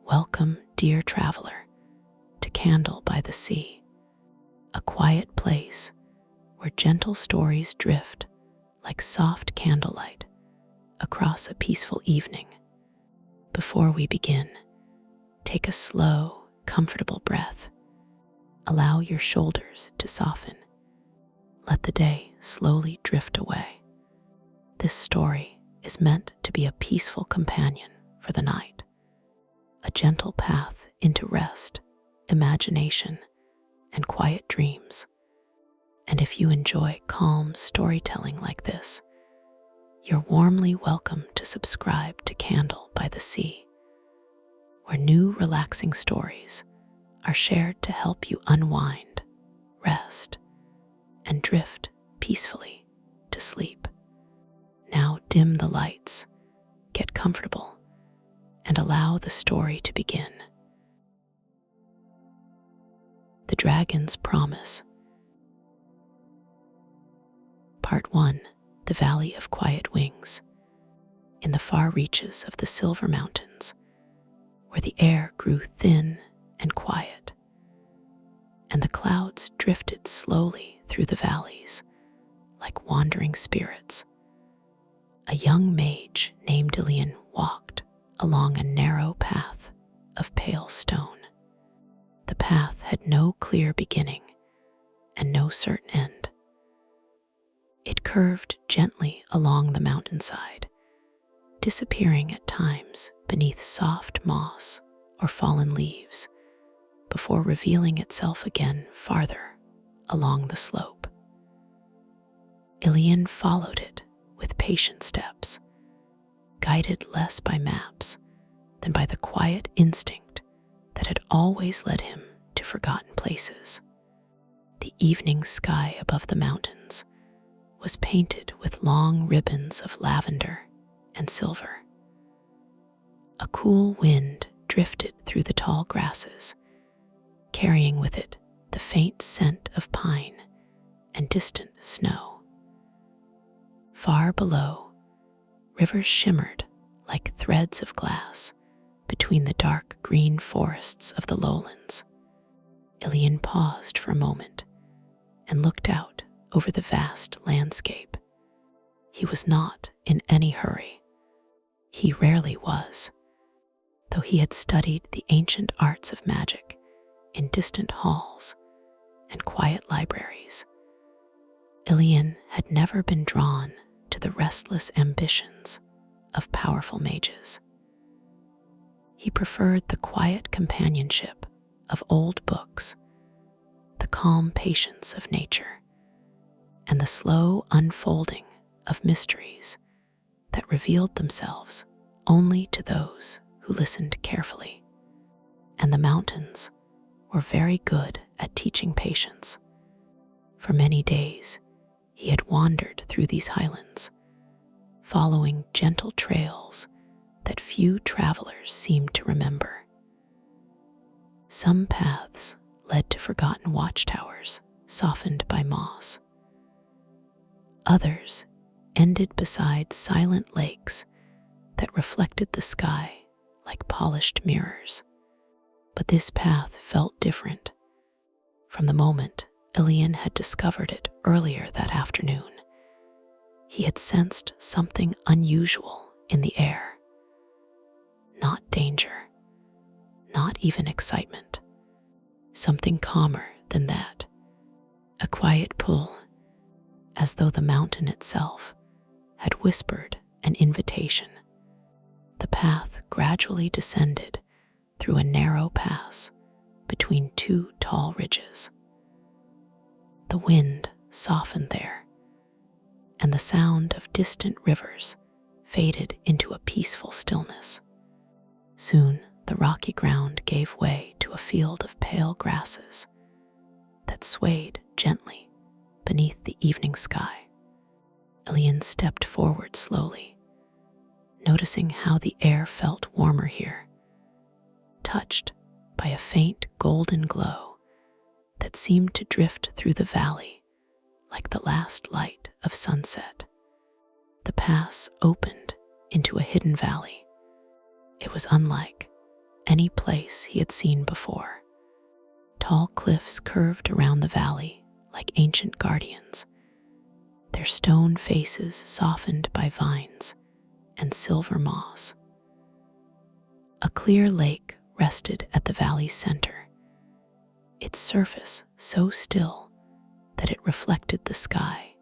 Welcome, dear traveler, to Candle by the Sea, a quiet place where gentle stories drift like soft candlelight across a peaceful evening. Before we begin, take a slow, comfortable breath. Allow your shoulders to soften. Let the day slowly drift away. This story is meant to be a peaceful companion for the night, a gentle path into rest, imagination, and quiet dreams. And if you enjoy calm storytelling like this, you're warmly welcome to subscribe to Candle by the Sea, where new relaxing stories are shared to help you unwind, rest, and drift peacefully to sleep. Now dim the lights, get comfortable, and allow the story to begin. The Dragon's Promise. Part 1. The Valley of Quiet Wings. In the far reaches of the Silver Mountains, where the air grew thin and quiet, and the clouds drifted slowly through the valleys like wandering spirits, a young mage named Elion walked along a narrow path of pale stone. The path had no clear beginning and no certain end. It curved gently along the mountainside, disappearing at times beneath soft moss or fallen leaves, before revealing itself again farther along the slope. Elion followed it with patient steps, guided less by maps than by the quiet instinct that had always led him to forgotten places. The evening sky above the mountains was painted with long ribbons of lavender and silver. A cool wind drifted through the tall grasses, carrying with it the faint scent of pine and distant snow. Far below, rivers shimmered like threads of glass between the dark green forests of the lowlands. Elion paused for a moment and looked out over the vast landscape. He was not in any hurry. He rarely was, though he had studied the ancient arts of magic in distant halls and quiet libraries. Elion had never been drawn to the restless ambitions of powerful mages. He preferred the quiet companionship of old books, the calm patience of nature, and the slow unfolding of mysteries that revealed themselves only to those who listened carefully. And the mountains were very good at teaching patience. For many days, he had wandered through these highlands, following gentle trails that few travelers seemed to remember. Some paths led to forgotten watchtowers softened by moss. Others ended beside silent lakes that reflected the sky like polished mirrors. But this path felt different. From the moment Elion had discovered it earlier that afternoon, he had sensed something unusual in the air. Not danger, not even excitement. Something calmer than that. A quiet pull, as though the mountain itself had whispered an invitation. The path gradually descended through a narrow pass between two tall ridges. The wind softened there, and the sound of distant rivers faded into a peaceful stillness. Soon the rocky ground gave way to a field of pale grasses that swayed gently beneath the evening sky. Elion stepped forward slowly, noticing how the air felt warmer here, touched by a faint golden glow that seemed to drift through the valley like the last light of sunset. The pass opened into a hidden valley. It was unlike any place he had seen before. Tall cliffs curved around the valley like ancient guardians, their stone faces softened by vines and silver moss. A clear lake rested at the valley's center, its surface so still that it reflected the sky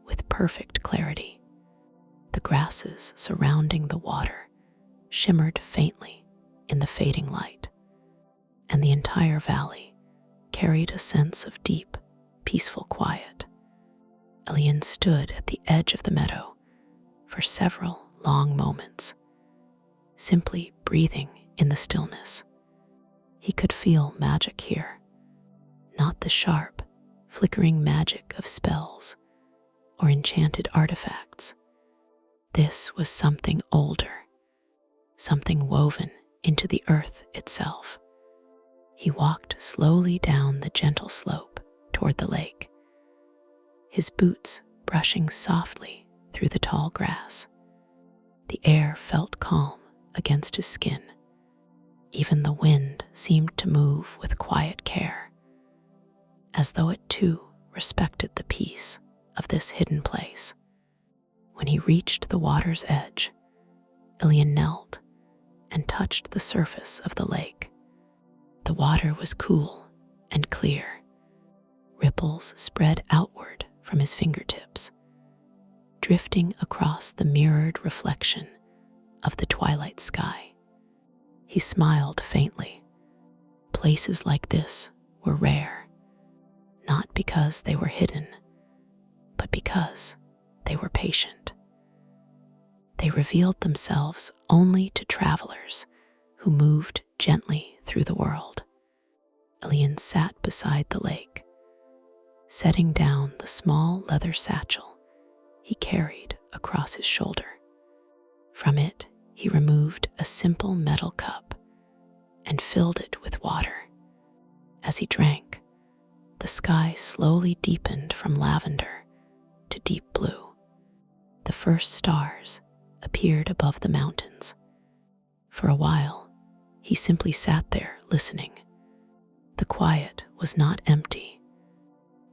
with perfect clarity. The grasses surrounding the water shimmered faintly in the fading light, and the entire valley carried a sense of deep, peaceful quiet. Elion stood at the edge of the meadow for several long moments, simply breathing in the stillness. He could feel magic here, not the sharp, flickering magic of spells or enchanted artifacts. This was something older, something woven into the earth itself. He walked slowly down the gentle slope toward the lake, his boots brushing softly through the tall grass. The air felt calm against his skin. Even the wind seemed to move with quiet care, as though it too respected the peace of this hidden place. When he reached the water's edge, Elion knelt and touched the surface of the lake. The water was cool and clear. Ripples spread outward from his fingertips, drifting across the mirrored reflection of the twilight sky. He smiled faintly. Places like this were rare, not because they were hidden, but because they were patient. They revealed themselves only to travelers who moved gently through the world. Elion sat beside the lake, setting down the small leather satchel he carried across his shoulder. From it, he removed a simple metal cup and filled it with water. As he drank, the sky slowly deepened from lavender to deep blue. The first stars appeared above the mountains. For a while, he simply sat there listening. The quiet was not empty.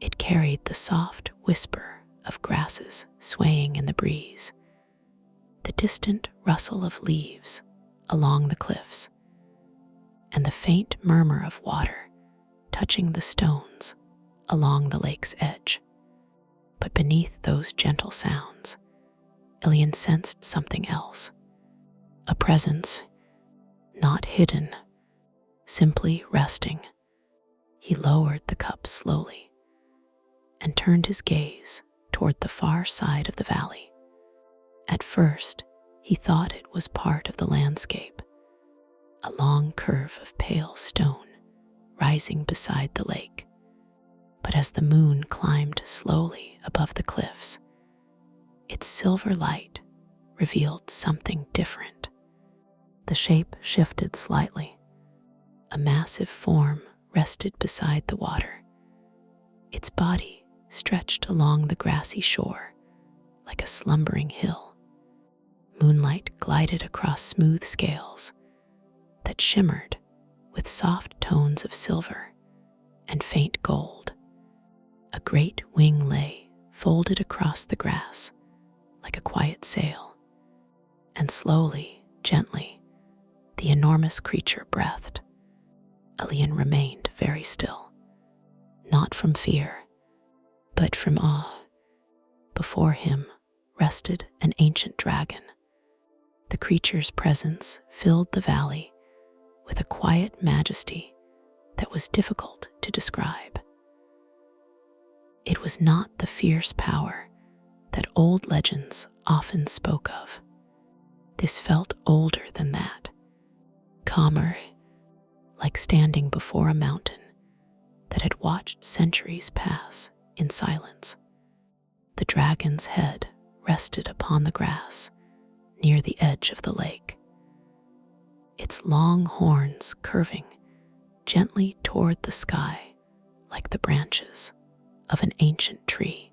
It carried the soft whisper of grasses swaying in the breeze, the distant rustle of leaves along the cliffs, and the faint murmur of water touching the stones along the lake's edge. But beneath those gentle sounds, Elion sensed something else, a presence, not hidden, simply resting. He lowered the cup slowly and turned his gaze toward the far side of the valley. At first, he thought it was part of the landscape, a long curve of pale stone rising beside the lake. But as the moon climbed slowly above the cliffs, its silver light revealed something different. The shape shifted slightly. A massive form rested beside the water, its body stretched along the grassy shore like a slumbering hill. Moonlight glided across smooth scales that shimmered with soft tones of silver and faint gold. A great wing lay folded across the grass like a quiet sail, and slowly, gently, the enormous creature breathed. Elion remained very still, not from fear, but from awe. Before him rested an ancient dragon. The creature's presence filled the valley with a quiet majesty that was difficult to describe. It was not the fierce power that old legends often spoke of. This felt older than that, calmer, like standing before a mountain that had watched centuries pass in silence. The dragon's head rested upon the grass near the edge of the lake, its long horns curving gently toward the sky like the branches of an ancient tree.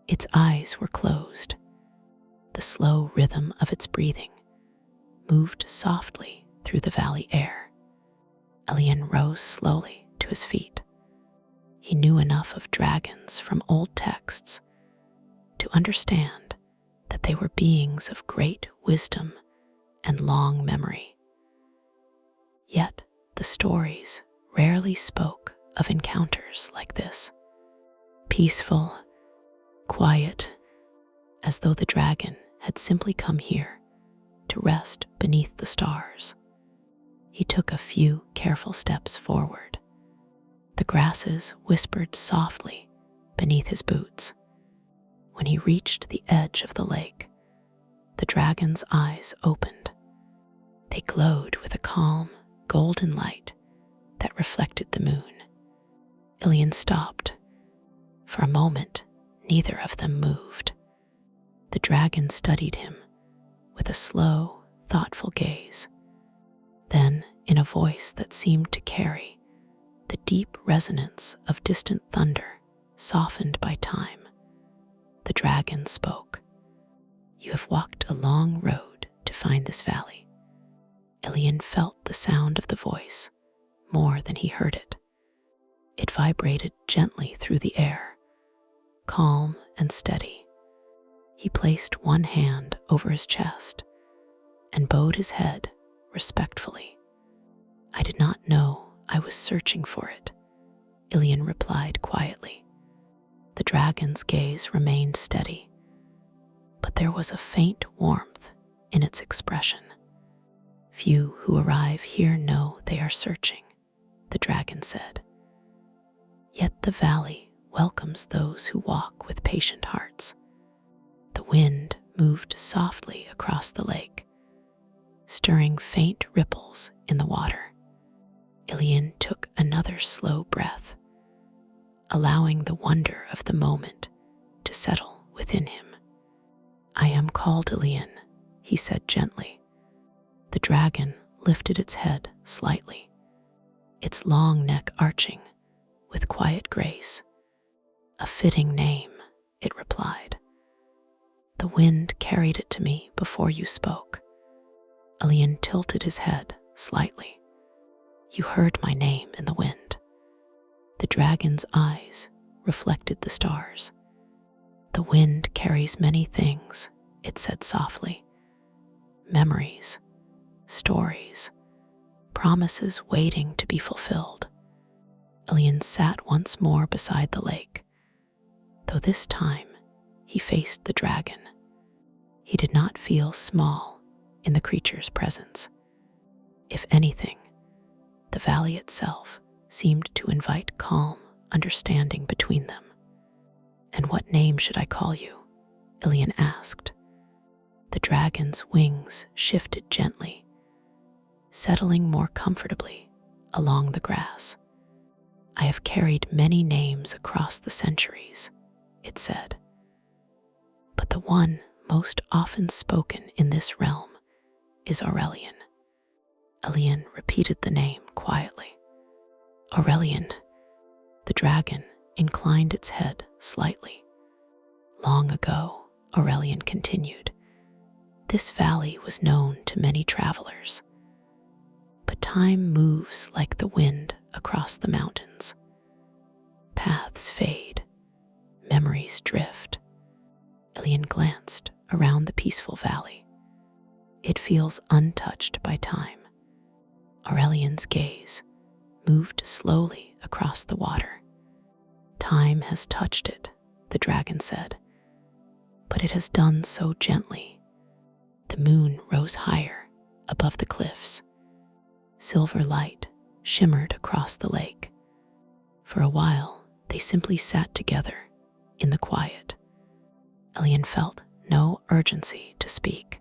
Its eyes were closed. The slow rhythm of its breathing moved softly through the valley air. Elion rose slowly to his feet. He knew enough of dragons from old texts to understand that they were beings of great wisdom and long memory. Yet the stories rarely spoke of encounters like this. Peaceful, quiet, as though the dragon had simply come here to rest beneath the stars. He took a few careful steps forward. The grasses whispered softly beneath his boots. When he reached the edge of the lake, the dragon's eyes opened. They glowed with a calm, golden light that reflected the moon. Elion stopped. For a moment, neither of them moved. The dragon studied him with a slow, thoughtful gaze. Then, in a voice that seemed to carry the deep resonance of distant thunder softened by time, the dragon spoke. "You have walked a long road to find this valley." Elion felt the sound of the voice more than he heard it. It vibrated gently through the air, calm and steady. He placed one hand over his chest and bowed his head respectfully. "I did not know I was searching for it," Elion replied quietly. The dragon's gaze remained steady, but there was a faint warmth in its expression. "Few who arrive here know they are searching," the dragon said. "Yet the valley welcomes those who walk with patient hearts." The wind moved softly across the lake, stirring faint ripples in the water. Elion took another slow breath, allowing the wonder of the moment to settle within him. "I am called Elion," he said gently. The dragon lifted its head slightly, its long neck arching with quiet grace. "A fitting name," it replied. "The wind carried it to me before you spoke." Elion tilted his head slightly. "You heard my name in the wind." The dragon's eyes reflected the stars. "The wind carries many things," it said softly. "Memories, stories, promises waiting to be fulfilled." Elion sat once more beside the lake, though this time he faced the dragon. He did not feel small in the creature's presence. If anything, the valley itself seemed to invite calm understanding between them. "And what name should I call you?" Elion asked. The dragon's wings shifted gently, settling more comfortably along the grass. "I have carried many names across the centuries," it said, "but the one most often spoken in this realm is Aurelion." Elion repeated the name quietly. "Aurelion." The dragon inclined its head slightly. "Long ago," Aurelion continued, "this valley was known to many travelers. But time moves like the wind across the mountains. Paths fade, memories drift." Elion glanced around the peaceful valley. "It feels untouched by time." Aurelion's gaze moved slowly across the water. "Time has touched it," the dragon said, "but it has done so gently." The moon rose higher above the cliffs. Silver light shimmered across the lake. For a while, they simply sat together in the quiet. Elion felt no urgency to speak.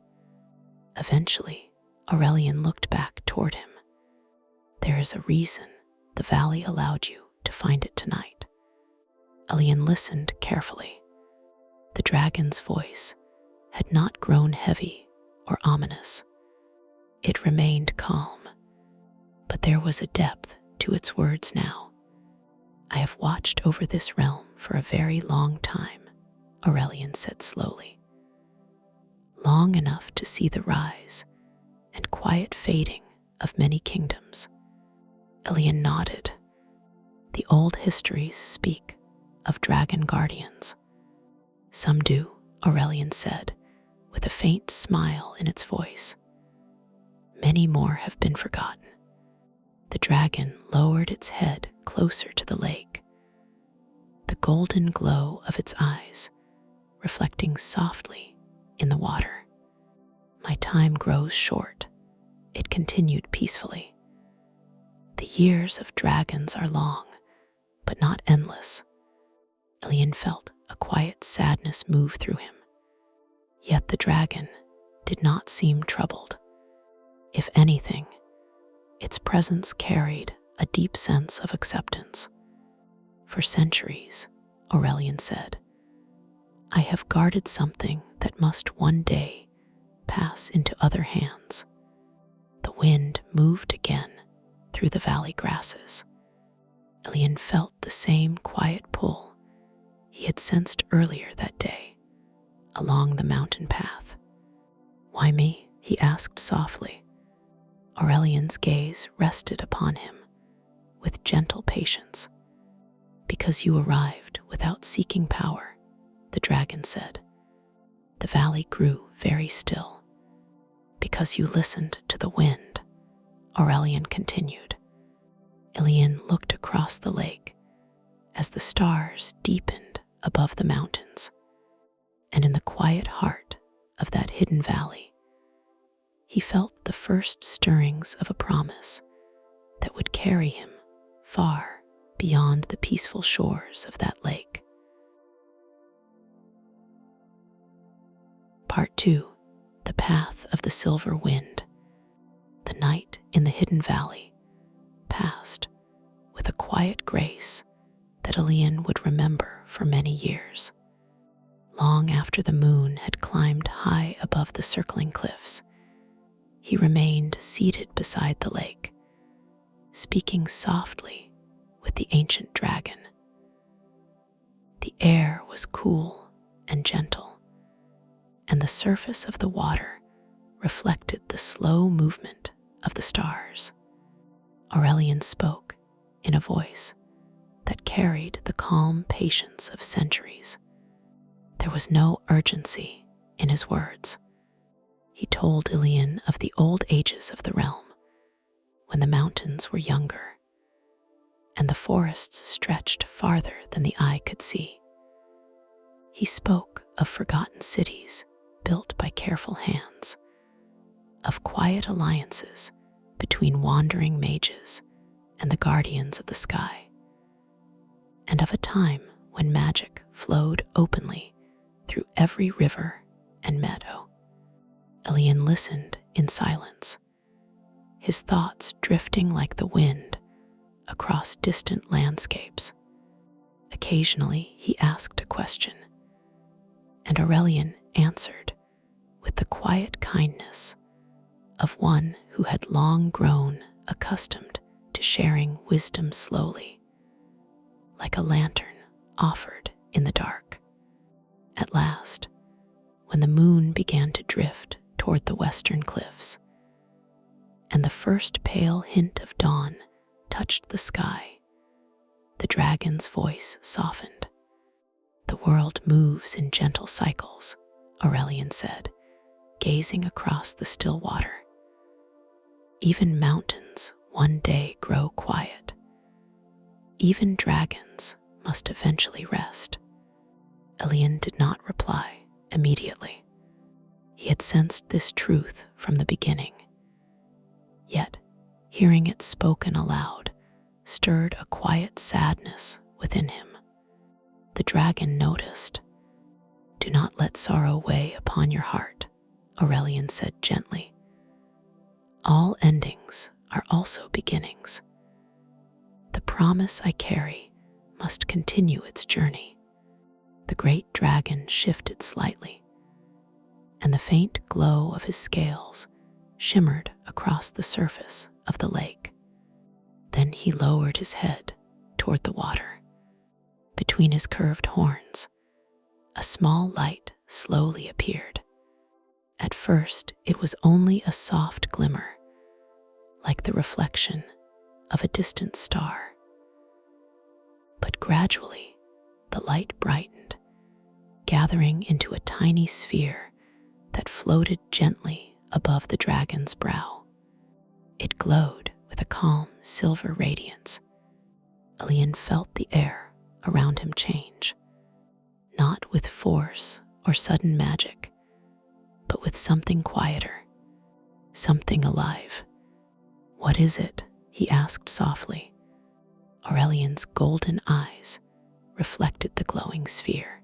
Eventually, Aurelion looked back toward him. "There is a reason the valley allowed you to find it tonight." Elion listened carefully. The dragon's voice had not grown heavy or ominous. It remained calm, but there was a depth to its words now. "I have watched over this realm for a very long time," Aurelion said slowly. "Long enough to see the rise and quiet fading of many kingdoms. Elion nodded. The old histories speak of dragon guardians. Some do, Aurelian said, with a faint smile in its voice. Many more have been forgotten. The dragon lowered its head closer to the lake, the golden glow of its eyes reflecting softly in the water. My time grows short, it continued peacefully. The years of dragons are long, but not endless. Elion felt a quiet sadness move through him. Yet the dragon did not seem troubled. If anything, its presence carried a deep sense of acceptance. For centuries, Aurelian said, I have guarded something that must one day pass into other hands. The wind moved again through the valley grasses. Elion felt the same quiet pull he had sensed earlier that day along the mountain path. Why me? He asked softly. Aurelian's gaze rested upon him with gentle patience. Because you arrived without seeking power, the dragon said. The valley grew very still. Because you listened to the wind, Aurelian continued. Elion looked across the lake as the stars deepened above the mountains, and in the quiet heart of that hidden valley, he felt the first stirrings of a promise that would carry him far beyond the peaceful shores of that lake. Part 2. The Path of the Silver Wind. The night in the hidden valley passed with a quiet grace that Elion would remember for many years. Long after the moon had climbed high above the circling cliffs, he remained seated beside the lake, speaking softly with the ancient dragon. The air was cool and gentle, and the surface of the water reflected the slow movement of the stars. Aurelian spoke in a voice that carried the calm patience of centuries. There was no urgency in his words. He told Elion of the old ages of the realm, when the mountains were younger, and the forests stretched farther than the eye could see. He spoke of forgotten cities built by careful hands, of quiet alliances between wandering mages and the guardians of the sky, and of a time when magic flowed openly through every river and meadow. Elion listened in silence, his thoughts drifting like the wind across distant landscapes. Occasionally he asked a question, and Aurelian answered with the quiet kindness of one who had long grown accustomed to sharing wisdom slowly, like a lantern offered in the dark. At last, when the moon began to drift toward the western cliffs, and the first pale hint of dawn touched the sky, the dragon's voice softened. The world moves in gentle cycles, Aurelian said, gazing across the still water. Even mountains one day grow quiet. Even dragons must eventually rest. Elion did not reply immediately. He had sensed this truth from the beginning. Yet, hearing it spoken aloud stirred a quiet sadness within him. The dragon noticed. Do not let sorrow weigh upon your heart, Aurelian said gently. All endings are also beginnings. The promise I carry must continue its journey. The great dragon shifted slightly, and the faint glow of his scales shimmered across the surface of the lake. Then he lowered his head toward the water. Between his curved horns, a small light slowly appeared. At first, it was only a soft glimmer, like the reflection of a distant star. But gradually, the light brightened, gathering into a tiny sphere that floated gently above the dragon's brow. It glowed with a calm silver radiance. Elion felt the air around him change, not with force or sudden magic, but with something quieter, something alive. "What is it?" he asked softly. Aurelion's golden eyes reflected the glowing sphere.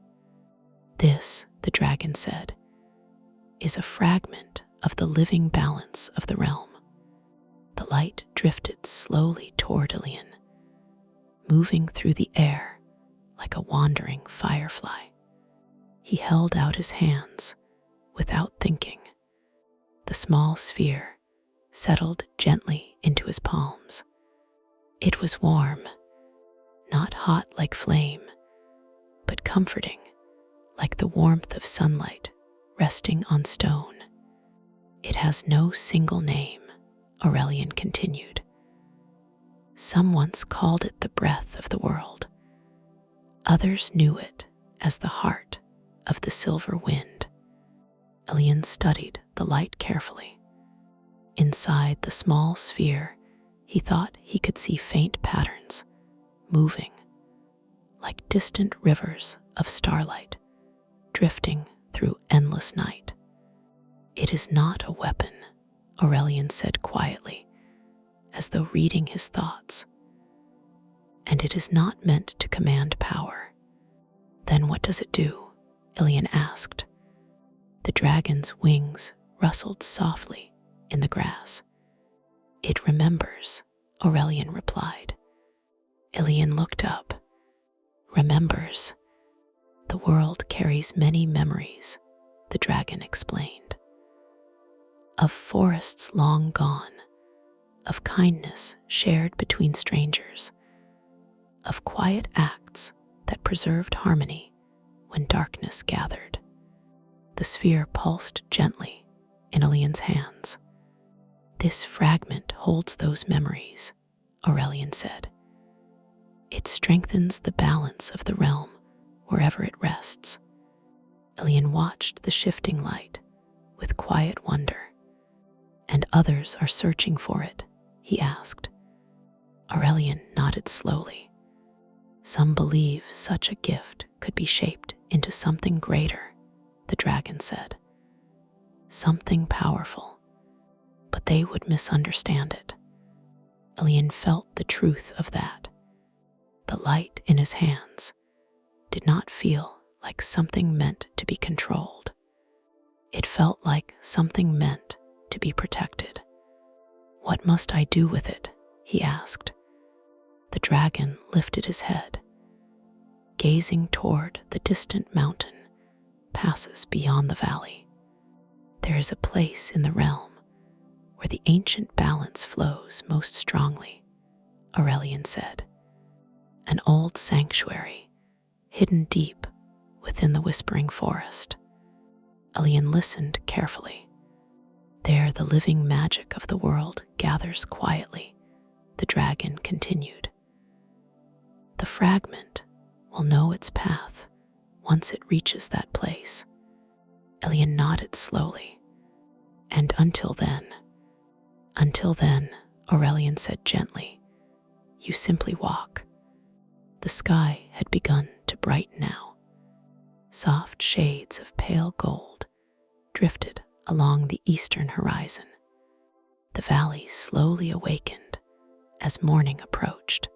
"This," the dragon said, "is a fragment of the living balance of the realm." The light drifted slowly toward Elion, moving through the air like a wandering firefly. He held out his hands without thinking. The small sphere settled gently into his palms. It was warm, not hot like flame, but comforting, like the warmth of sunlight resting on stone. "It has no single name," Aurelion continued. "Some once called it the breath of the world. Others knew it as the heart of the silver wind." Elion studied the light carefully. Inside the small sphere, he thought he could see faint patterns moving, like distant rivers of starlight drifting through endless night. "It is not a weapon," Aurelion said quietly, as though reading his thoughts. "And it is not meant to command power." "Then what does it do?" Elion asked. The dragon's wings rustled softly in the grass. "It remembers," Aurelion replied. Elion looked up. "Remembers? The world carries many memories," the dragon explained. "Of forests long gone, of kindness shared between strangers, of quiet acts that preserved harmony when darkness gathered." The sphere pulsed gently in Elion's hands. "This fragment holds those memories," Aurelion said. "It strengthens the balance of the realm wherever it rests." Elion watched the shifting light with quiet wonder. "And others are searching for it?" he asked. Aurelion nodded slowly. "Some believe such a gift could be shaped into something greater," the dragon said. "Something powerful, but they would misunderstand it." Elion felt the truth of that. The light in his hands did not feel like something meant to be controlled. It felt like something meant to be protected. "What must I do with it?" he asked. The dragon lifted his head, gazing toward the distant mountain passes beyond the valley. "There is a place in the realm where the ancient balance flows most strongly," Aurelion said. "An old sanctuary hidden deep within the whispering forest." Elion listened carefully. "There the living magic of the world gathers quietly," the dragon continued. "The fragment will know its path once it reaches that place." Elion nodded slowly. "And until then," Aurelion said gently, "you simply walk." The sky had begun to brighten now. Soft shades of pale gold drifted along the eastern horizon. The valley slowly awakened as morning approached.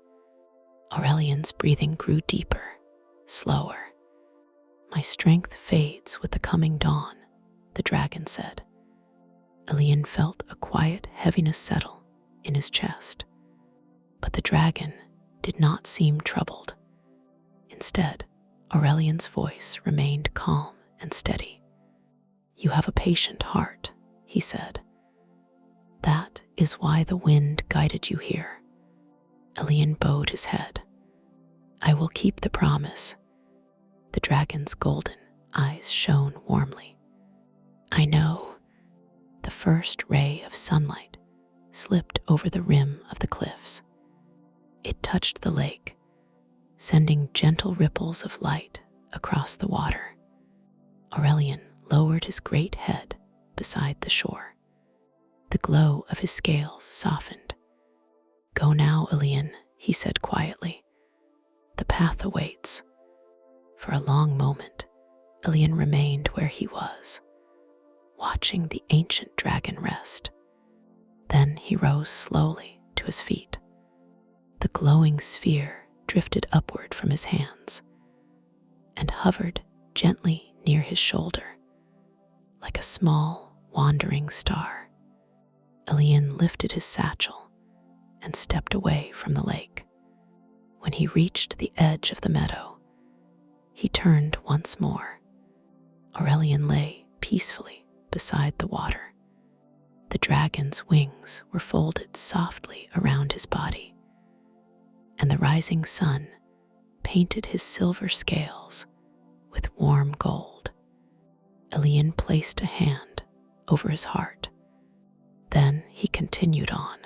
Aurelion's breathing grew deeper, slower. "My strength fades with the coming dawn," the dragon said. Elion felt a quiet heaviness settle in his chest. But the dragon did not seem troubled. Instead, Aurelion's voice remained calm and steady. "You have a patient heart," he said. "That is why the wind guided you here." Elion bowed his head. "I will keep the promise." The dragon's golden eyes shone warmly. "I know." The first ray of sunlight slipped over the rim of the cliffs. It touched the lake, sending gentle ripples of light across the water. Aurelian lowered his great head beside the shore. The glow of his scales softened. "Go now, Elion," he said quietly. "The path awaits." For a long moment, Elion remained where he was, watching the ancient dragon rest. Then he rose slowly to his feet. The glowing sphere drifted upward from his hands and hovered gently near his shoulder, like a small, wandering star. Elion lifted his satchel and stepped away from the lake. When he reached the edge of the meadow, he turned once more. Aurelian lay peacefully beside the water. The dragon's wings were folded softly around his body, and the rising sun painted his silver scales with warm gold. Elion placed a hand over his heart. Then he continued on.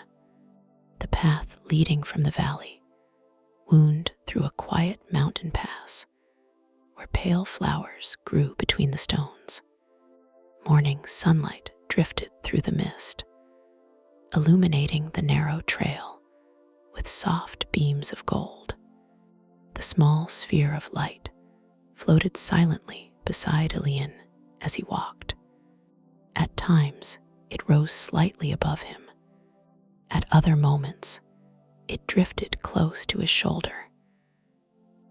The path leading from the valley wound through a quiet mountain pass where pale flowers grew between the stones. Morning sunlight drifted through the mist, illuminating the narrow trail with soft beams of gold. The small sphere of light floated silently beside Elion as he walked. At times, it rose slightly above him. At other moments, it drifted close to his shoulder,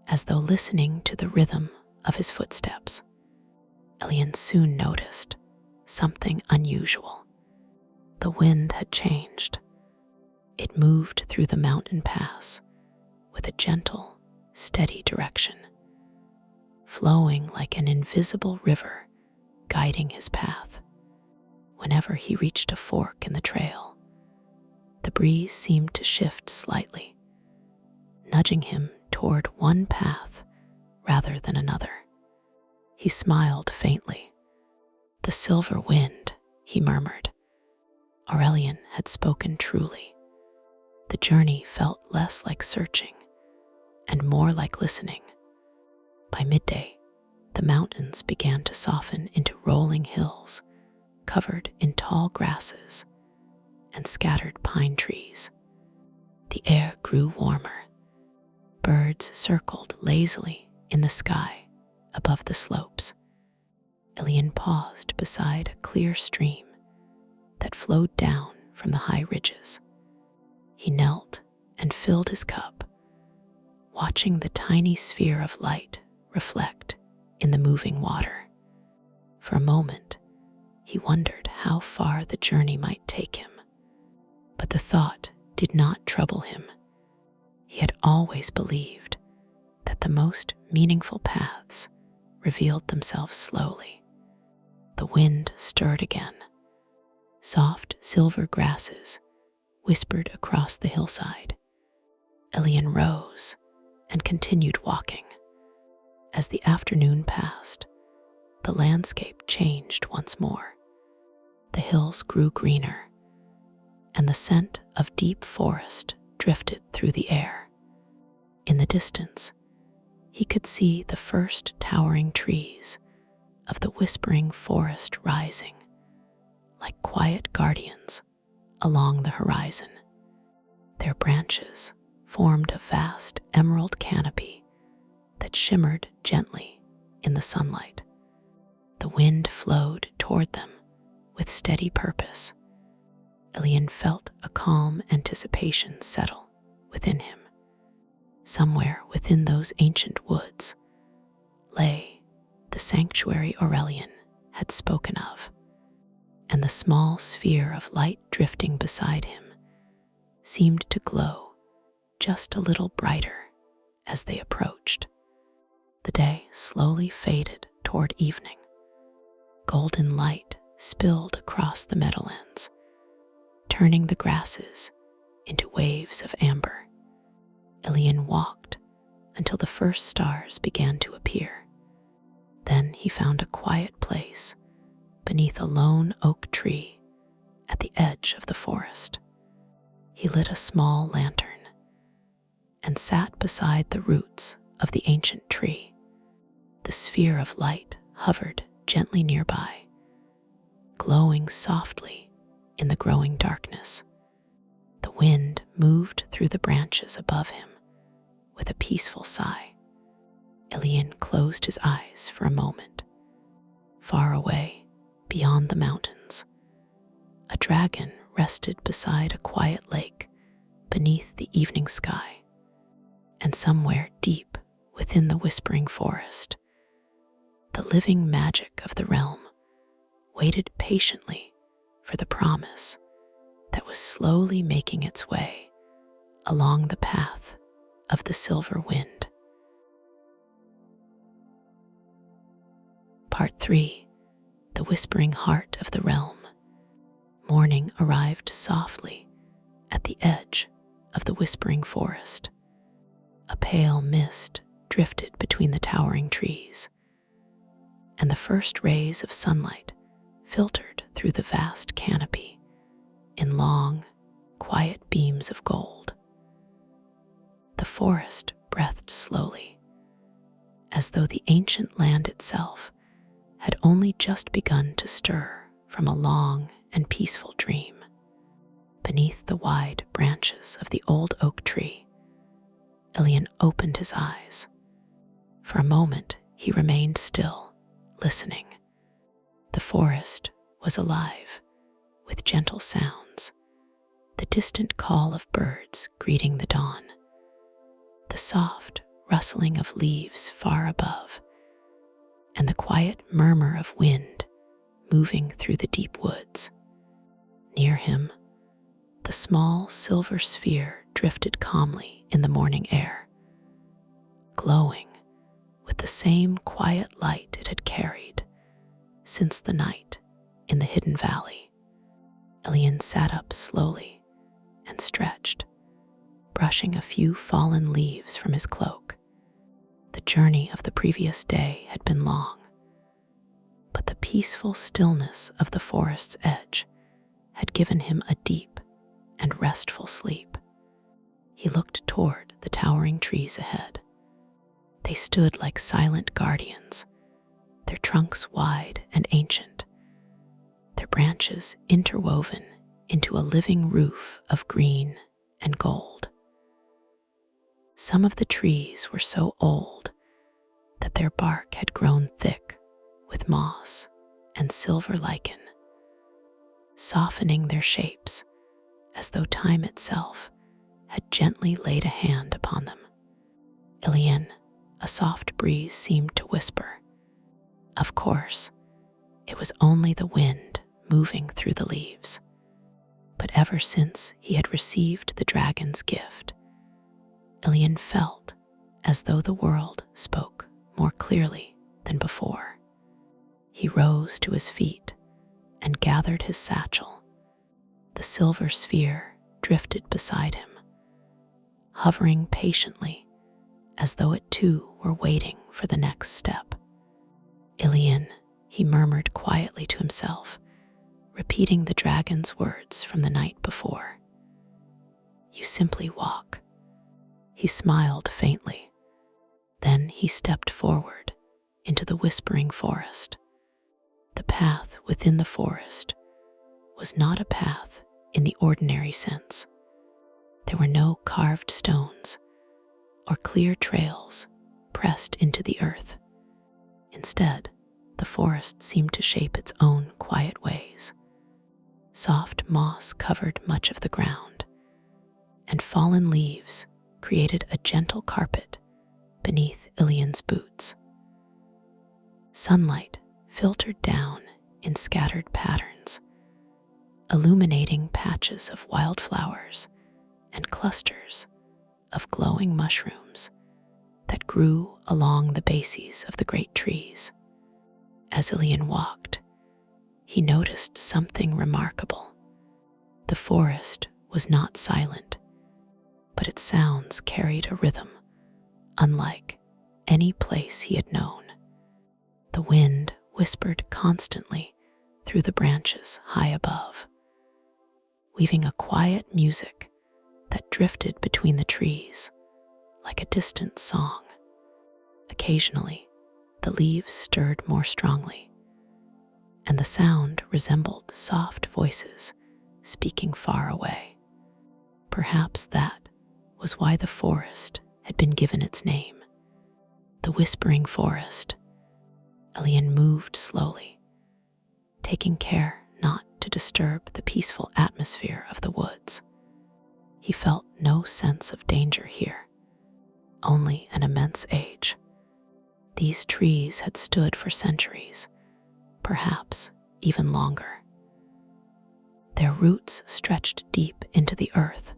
as though listening to the rhythm of his footsteps. Elion soon noticed something unusual. The wind had changed. It moved through the mountain pass with a gentle, steady direction, flowing like an invisible river guiding his path. Whenever he reached a fork in the trail, the breeze seemed to shift slightly, nudging him toward one path rather than another. He smiled faintly. "The silver wind," he murmured. Aurelian had spoken truly. The journey felt less like searching and more like listening. By midday, the mountains began to soften into rolling hills covered in tall grasses and scattered pine trees. The air grew warmer. Birds circled lazily in the sky above the slopes. Elion paused beside a clear stream that flowed down from the high ridges. He knelt and filled his cup, watching the tiny sphere of light reflect in the moving water. For a moment, he wondered how far the journey might take him, but the thought did not trouble him. He had always believed that the most meaningful paths revealed themselves slowly. The wind stirred again. Soft silver grasses whispered across the hillside. Elion rose and continued walking. As the afternoon passed, the landscape changed once more. The hills grew greener, and the scent of deep forest drifted through the air. In the distance, he could see the first towering trees of the whispering forest rising, like quiet guardians along the horizon. Their branches formed a vast emerald canopy that shimmered gently in the sunlight. The wind flowed toward them with steady purpose. Elion felt a calm anticipation settle within him. Somewhere within those ancient woods lay the sanctuary Aurelian had spoken of, and the small sphere of light drifting beside him seemed to glow just a little brighter as they approached. The day slowly faded toward evening. Golden light spilled across the meadowlands, turning the grasses into waves of amber. Elion walked until the first stars began to appear. Then he found a quiet place beneath a lone oak tree at the edge of the forest. He lit a small lantern and sat beside the roots of the ancient tree. The sphere of light hovered gently nearby, glowing softly in the growing darkness. The wind moved through the branches above him with a peaceful sigh. Elion closed his eyes for a moment. Far away, beyond the mountains, a dragon rested beside a quiet lake beneath the evening sky. And somewhere deep within the whispering forest, the living magic of the realm waited patiently for the promise that was slowly making its way along the path of the silver wind. Part 3. The Whispering Heart of the Realm. Morning arrived softly at the edge of the whispering forest. A pale mist drifted between the towering trees, and the first rays of sunlight filtered through the vast canopy in long, quiet beams of gold. The forest breathed slowly, as though the ancient land itself had only just begun to stir from a long and peaceful dream. Beneath the wide branches of the old oak tree, Elion opened his eyes. For a moment, he remained still, listening. The forest was alive with gentle sounds, the distant call of birds greeting the dawn, the soft rustling of leaves far above, and the quiet murmur of wind moving through the deep woods. Near him, the small silver sphere drifted calmly in the morning air, glowing with the same quiet light it had carried since the night in the hidden valley. Elion sat up slowly and stretched, brushing a few fallen leaves from his cloak. The journey of the previous day had been long, but the peaceful stillness of the forest's edge had given him a deep and restful sleep. He looked toward the towering trees ahead. They stood like silent guardians, their trunks wide and ancient, their branches interwoven into a living roof of green and gold. Some of the trees were so old that their bark had grown thick with moss and silver lichen, softening their shapes as though time itself had gently laid a hand upon them. Elion, a soft breeze seemed to whisper. Of course, it was only the wind moving through the leaves. But ever since he had received the dragon's gift, Elion felt as though the world spoke more clearly than before. He rose to his feet and gathered his satchel. The silver sphere drifted beside him, hovering patiently as though it too were waiting for the next step. Elion, he murmured quietly to himself, repeating the dragon's words from the night before. You simply walk. He smiled faintly. Then he stepped forward into the whispering forest. The path within the forest was not a path in the ordinary sense. There were no carved stones or clear trails pressed into the earth. Instead, the forest seemed to shape its own quiet ways. Soft moss covered much of the ground, and fallen leaves created a gentle carpet beneath Elion's boots. Sunlight filtered down in scattered patterns, illuminating patches of wildflowers and clusters of glowing mushrooms that grew along the bases of the great trees. As Elion walked, he noticed something remarkable. The forest was not silent, but its sounds carried a rhythm unlike any place he had known. The wind whispered constantly through the branches high above, weaving a quiet music that drifted between the trees like a distant song. Occasionally, the leaves stirred more strongly, and the sound resembled soft voices speaking far away. Perhaps that was why the forest had been given its name, the Whispering Forest. Elion moved slowly, taking care not to disturb the peaceful atmosphere of the woods. He felt no sense of danger here, only an immense age. These trees had stood for centuries, perhaps even longer. Their roots stretched deep into the earth,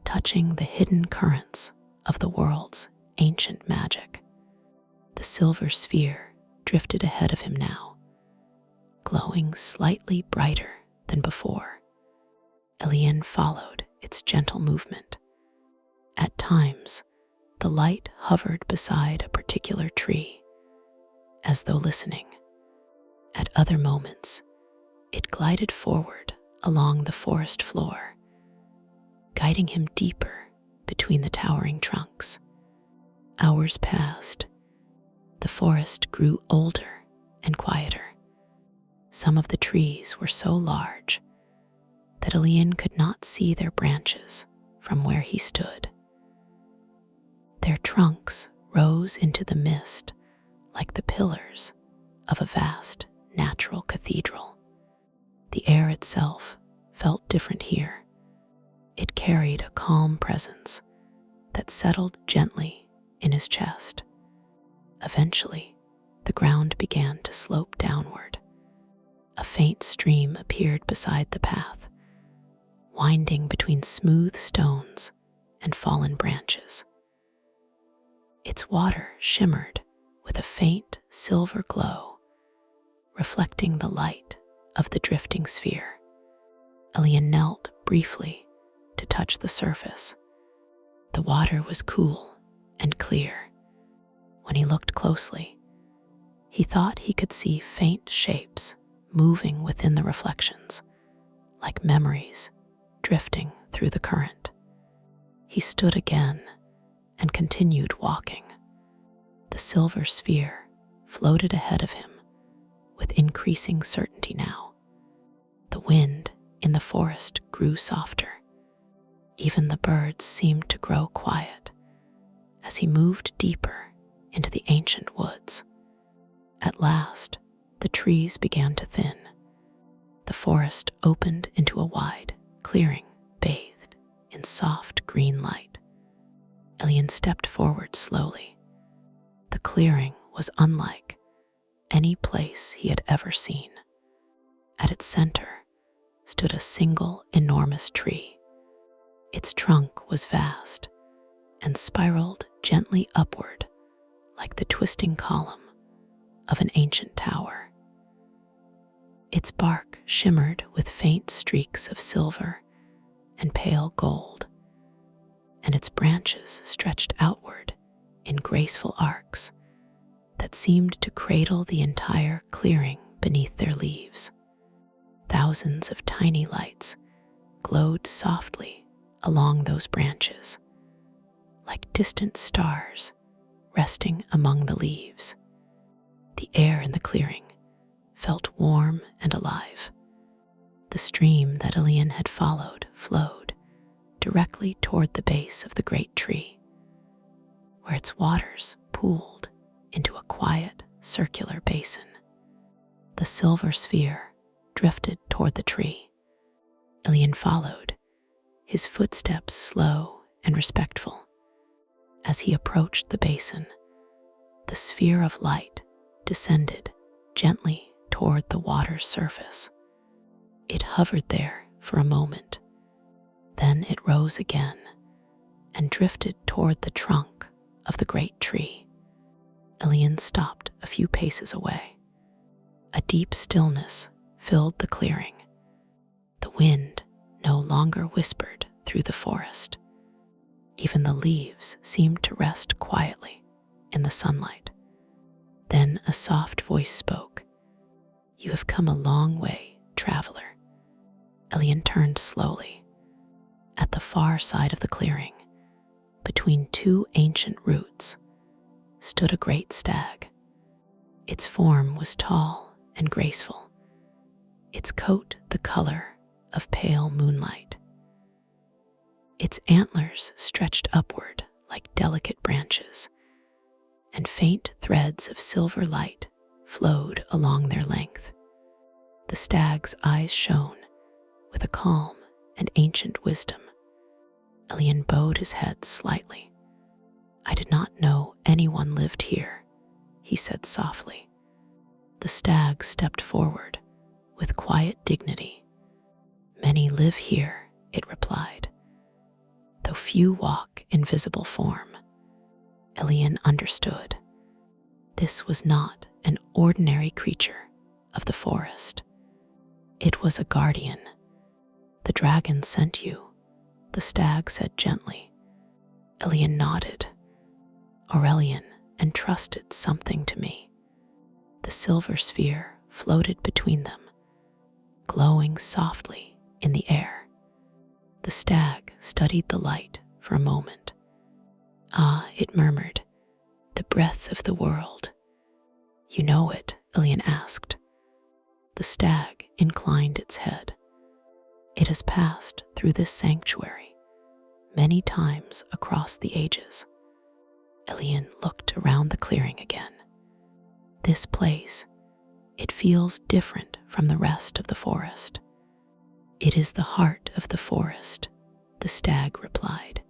touching the hidden currents of the world's ancient magic. The silver sphere drifted ahead of him now, glowing slightly brighter than before. Elion followed its gentle movement. At times, the light hovered beside a particular tree, as though listening. At other moments, it glided forward along the forest floor, guiding him deeper between the towering trunks. Hours passed. The forest grew older and quieter. Some of the trees were so large that Elion could not see their branches from where he stood. Their trunks rose into the mist like the pillars of a vast natural cathedral. The air itself felt different here. It carried a calm presence that settled gently in his chest. Eventually, the ground began to slope downward. A faint stream appeared beside the path, winding between smooth stones and fallen branches. Its water shimmered with a faint silver glow, reflecting the light of the drifting sphere. Elion knelt briefly to touch the surface. The water was cool and clear. When he looked closely, he thought he could see faint shapes moving within the reflections, like memories drifting through the current. He stood again and continued walking. The silver sphere floated ahead of him with increasing certainty now. The wind in the forest grew softer. Even the birds seemed to grow quiet as he moved deeper into the ancient woods. At last, the trees began to thin. The forest opened into a wide clearing bathed in soft green light. Elion stepped forward slowly. The clearing was unlike any place he had ever seen. At its center stood a single enormous tree. Its trunk was vast and spiraled gently upward like the twisting column of an ancient tower. Its bark shimmered with faint streaks of silver and pale gold, and its branches stretched outward in graceful arcs that seemed to cradle the entire clearing beneath their leaves. Thousands of tiny lights glowed softly along those branches, like distant stars resting among the leaves. The air in the clearing felt warm and alive. The stream that Elion had followed flowed directly toward the base of the great tree, where its waters pooled into a quiet, circular basin. The silver sphere drifted toward the tree. Elion followed, his footsteps slow and respectful. As he approached the basin, the sphere of light descended gently toward the water's surface. It hovered there for a moment. Then it rose again and drifted toward the trunk of the great tree. Elion stopped a few paces away. A deep stillness filled the clearing. The wind no longer whispered through the forest. Even the leaves seemed to rest quietly in the sunlight. Then a soft voice spoke. "You have come a long way, traveler." Elion turned slowly. At the far side of the clearing, between two ancient roots, stood a great stag. Its form was tall and graceful, its coat the color of pale moonlight. Its antlers stretched upward like delicate branches, and faint threads of silver light flowed along their length. The stag's eyes shone with a calm and ancient wisdom. Elion bowed his head slightly. "I did not know anyone lived here," he said softly. The stag stepped forward with quiet dignity. "Many live here," it replied, "though few walk in visible form." Elion understood. This was not an ordinary creature of the forest. It was a guardian. "The dragon sent you," the stag said gently. Elion nodded. "Aurelian entrusted something to me." The silver sphere floated between them, glowing softly in the air. The stag studied the light for a moment. "Ah," it murmured, "the breath of the world." "You know it?" Elion asked. The stag inclined its head. "It has passed through this sanctuary many times across the ages." Elion looked around the clearing again. "This place, it feels different from the rest of the forest." "It is the heart of the forest," the stag replied.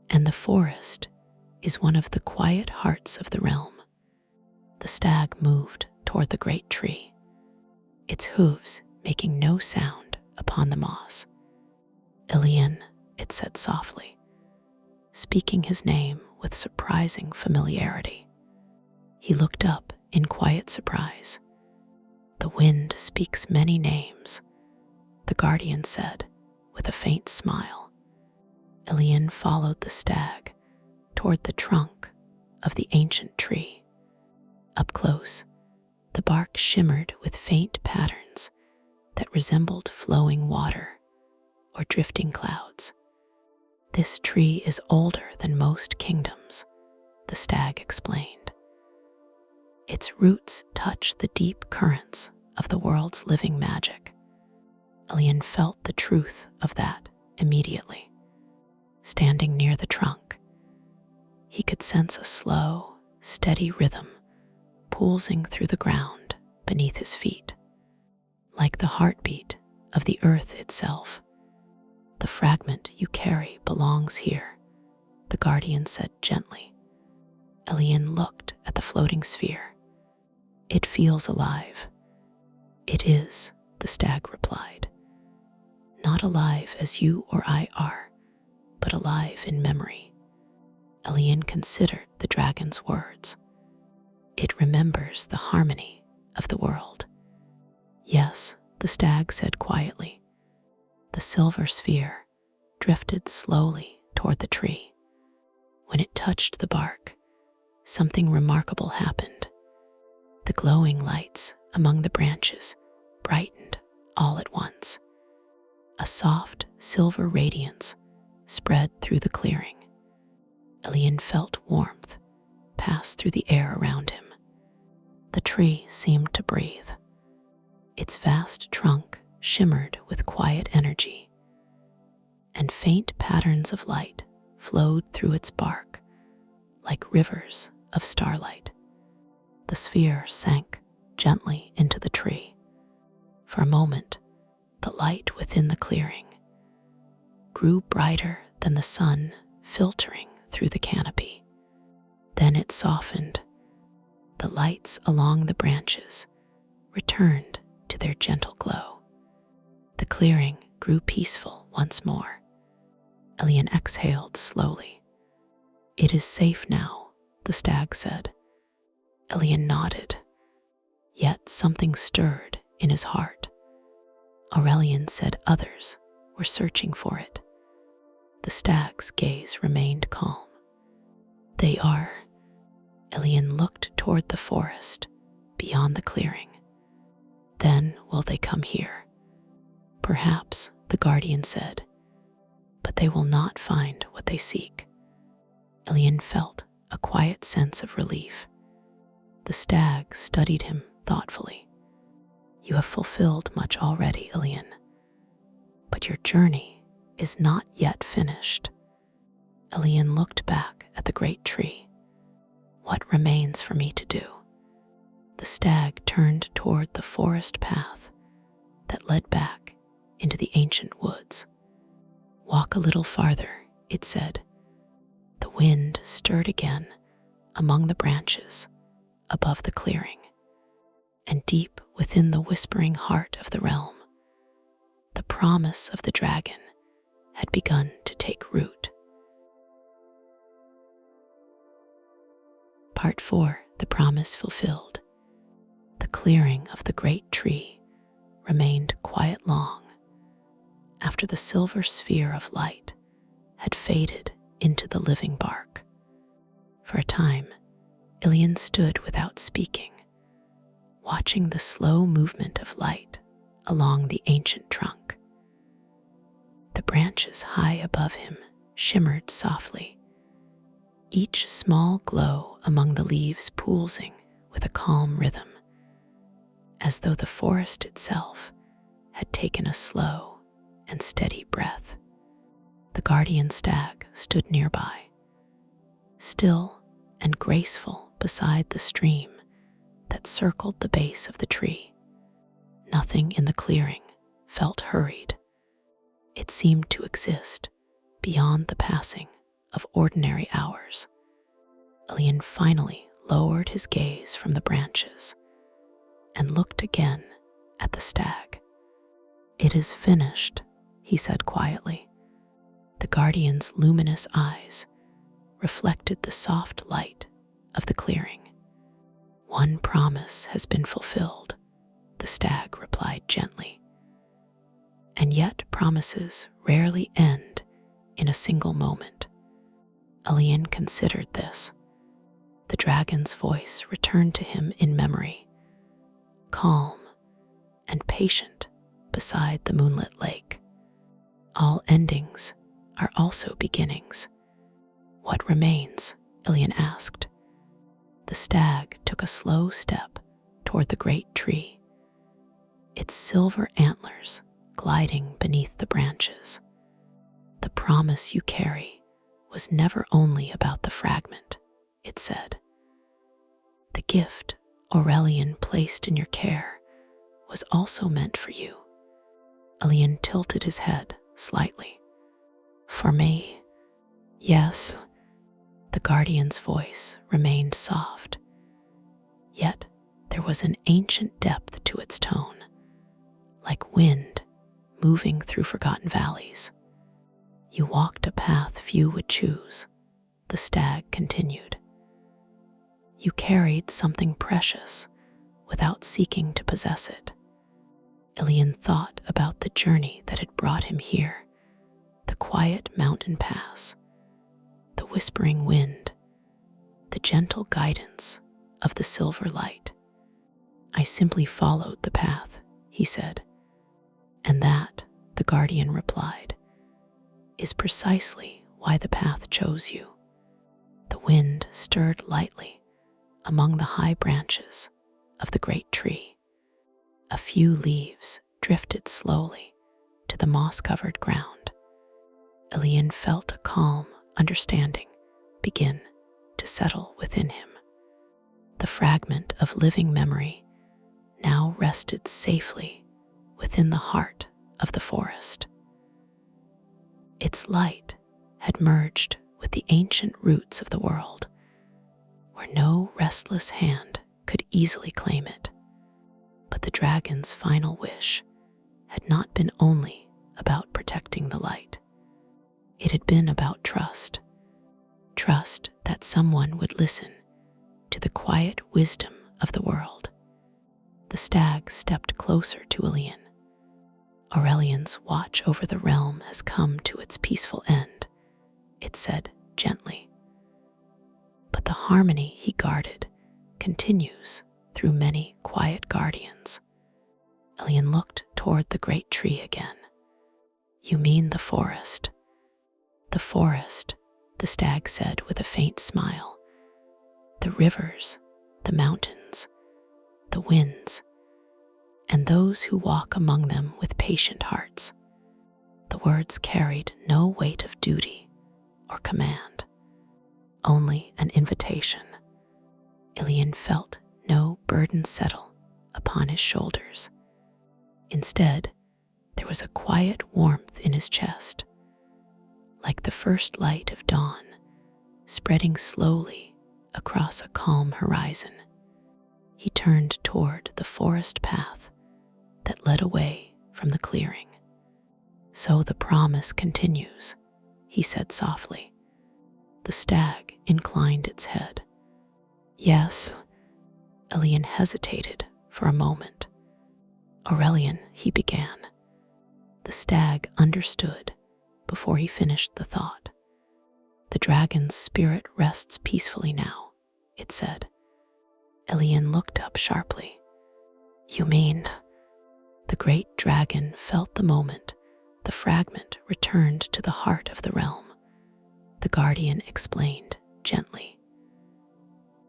"And the forest is one of the quiet hearts of the realm." The stag moved toward the great tree, its hooves making no sound upon the moss. "Elion," it said softly, speaking his name with surprising familiarity. He looked up in quiet surprise. "The wind speaks many names," the guardian said with a faint smile. Elion followed the stag toward the trunk of the ancient tree. Up close, the bark shimmered with faint patterns that resembled flowing water or drifting clouds. "This tree is older than most kingdoms," the stag explained. "Its roots touch the deep currents of the world's living magic." Elion felt the truth of that immediately. Standing near the trunk, he could sense a slow, steady rhythm pulsing through the ground beneath his feet, like the heartbeat of the earth itself. "The fragment you carry belongs here," the guardian said gently. Elion looked at the floating sphere. "It feels alive." "It is," the stag replied. "Not alive as you or I are, but alive in memory." Elion considered the dragon's words. "It remembers the harmony of the world." "Yes," the stag said quietly. The silver sphere drifted slowly toward the tree. When it touched the bark, something remarkable happened. The glowing lights among the branches brightened all at once. A soft silver radiance spread through the clearing. Elion felt warmth pass through the air around him. The tree seemed to breathe. Its vast trunk shimmered with quiet energy, and faint patterns of light flowed through its bark like rivers of starlight. The sphere sank gently into the tree. For a moment, the light within the clearing grew brighter than the sun filtering through the canopy. Then it softened. The lights along the branches returned to their gentle glow. The clearing grew peaceful once more. Elion exhaled slowly. "It is safe now," the stag said. Elion nodded, yet something stirred in his heart. Aurelian said others were searching for it. The stag's gaze remained calm. "They are." Elion looked toward the forest beyond the clearing. "Then will they come here?" "Perhaps," the guardian said, "but but they will not find what they seek. Elion felt a quiet sense of relief. The stag studied him thoughtfully. You have fulfilled much already, Elion, but your journey is not yet finished. Elion looked back at the great tree. What remains for me to do? The stag turned toward the forest path that led back into the ancient woods. Walk a little farther, it said. The wind stirred again among the branches above the clearing, and deep within the whispering heart of the realm, the promise of the dragon had begun to take root. Part 4. The Promise Fulfilled. The clearing of the great tree remained quiet long after the silver sphere of light had faded into the living bark. For a time, Elion stood without speaking, watching the slow movement of light along the ancient trunk. The branches high above him shimmered softly, each small glow among the leaves pulsing with a calm rhythm, as though the forest itself had taken a slow and steady breath. The guardian stag stood nearby, still and graceful beside the stream that circled the base of the tree. Nothing in the clearing felt hurried. It seemed to exist beyond the passing of ordinary hours. Elion finally lowered his gaze from the branches and looked again at the stag. It is finished, he said quietly. The guardian's luminous eyes reflected the soft light of the clearing. One promise has been fulfilled, the stag replied gently. And yet promises rarely end in a single moment. Elion considered this. The dragon's voice returned to him in memory, calm and patient beside the moonlit lake. All endings are also beginnings. What remains? Elion asked. The stag took a slow step toward the great tree, its silver antlers gliding beneath the branches. The promise you carry was never only about the fragment, it said. The gift Elion placed in your care was also meant for you. Elion tilted his head slightly. For me? Yes. The guardian's voice remained soft, yet there was an ancient depth to its tone, like wind moving through forgotten valleys. You walked a path few would choose, the stag continued. You carried something precious without seeking to possess it. Elion thought about the journey that had brought him here, the quiet mountain pass, the whispering wind, the gentle guidance of the silver light. I simply followed the path, he said. And that, the guardian replied, is precisely why the path chose you. The wind stirred lightly among the high branches of the great tree. A few leaves drifted slowly to the moss-covered ground. Elion felt a calm understanding begin to settle within him. The fragment of living memory now rested safely within the heart of the forest. Its light had merged with the ancient roots of the world, where no restless hand could easily claim it. But the dragon's final wish had not been only about protecting the light. It had been about trust. Trust that someone would listen to the quiet wisdom of the world. The stag stepped closer to Elion. Aurelion's watch over the realm has come to its peaceful end, it said gently. But the harmony he guarded continues through many quiet guardians. Elion looked toward the great tree again. You mean the forest? The forest, the stag said with a faint smile. The rivers, the mountains, the winds, and those who walk among them with patient hearts. The words carried no weight of duty or command, only an invitation. Elion felt no burden settle upon his shoulders. Instead, there was a quiet warmth in his chest, like the first light of dawn, spreading slowly across a calm horizon. He turned toward the forest path that led away from the clearing. "So the promise continues," he said softly. The stag inclined its head. "Yes." Elion hesitated for a moment. "Aurelian," he began. The stag understood before he finished the thought. "The dragon's spirit rests peacefully now," it said. Elion looked up sharply. "You mean?" The great dragon felt the moment the fragment returned to the heart of the realm. The guardian explained gently.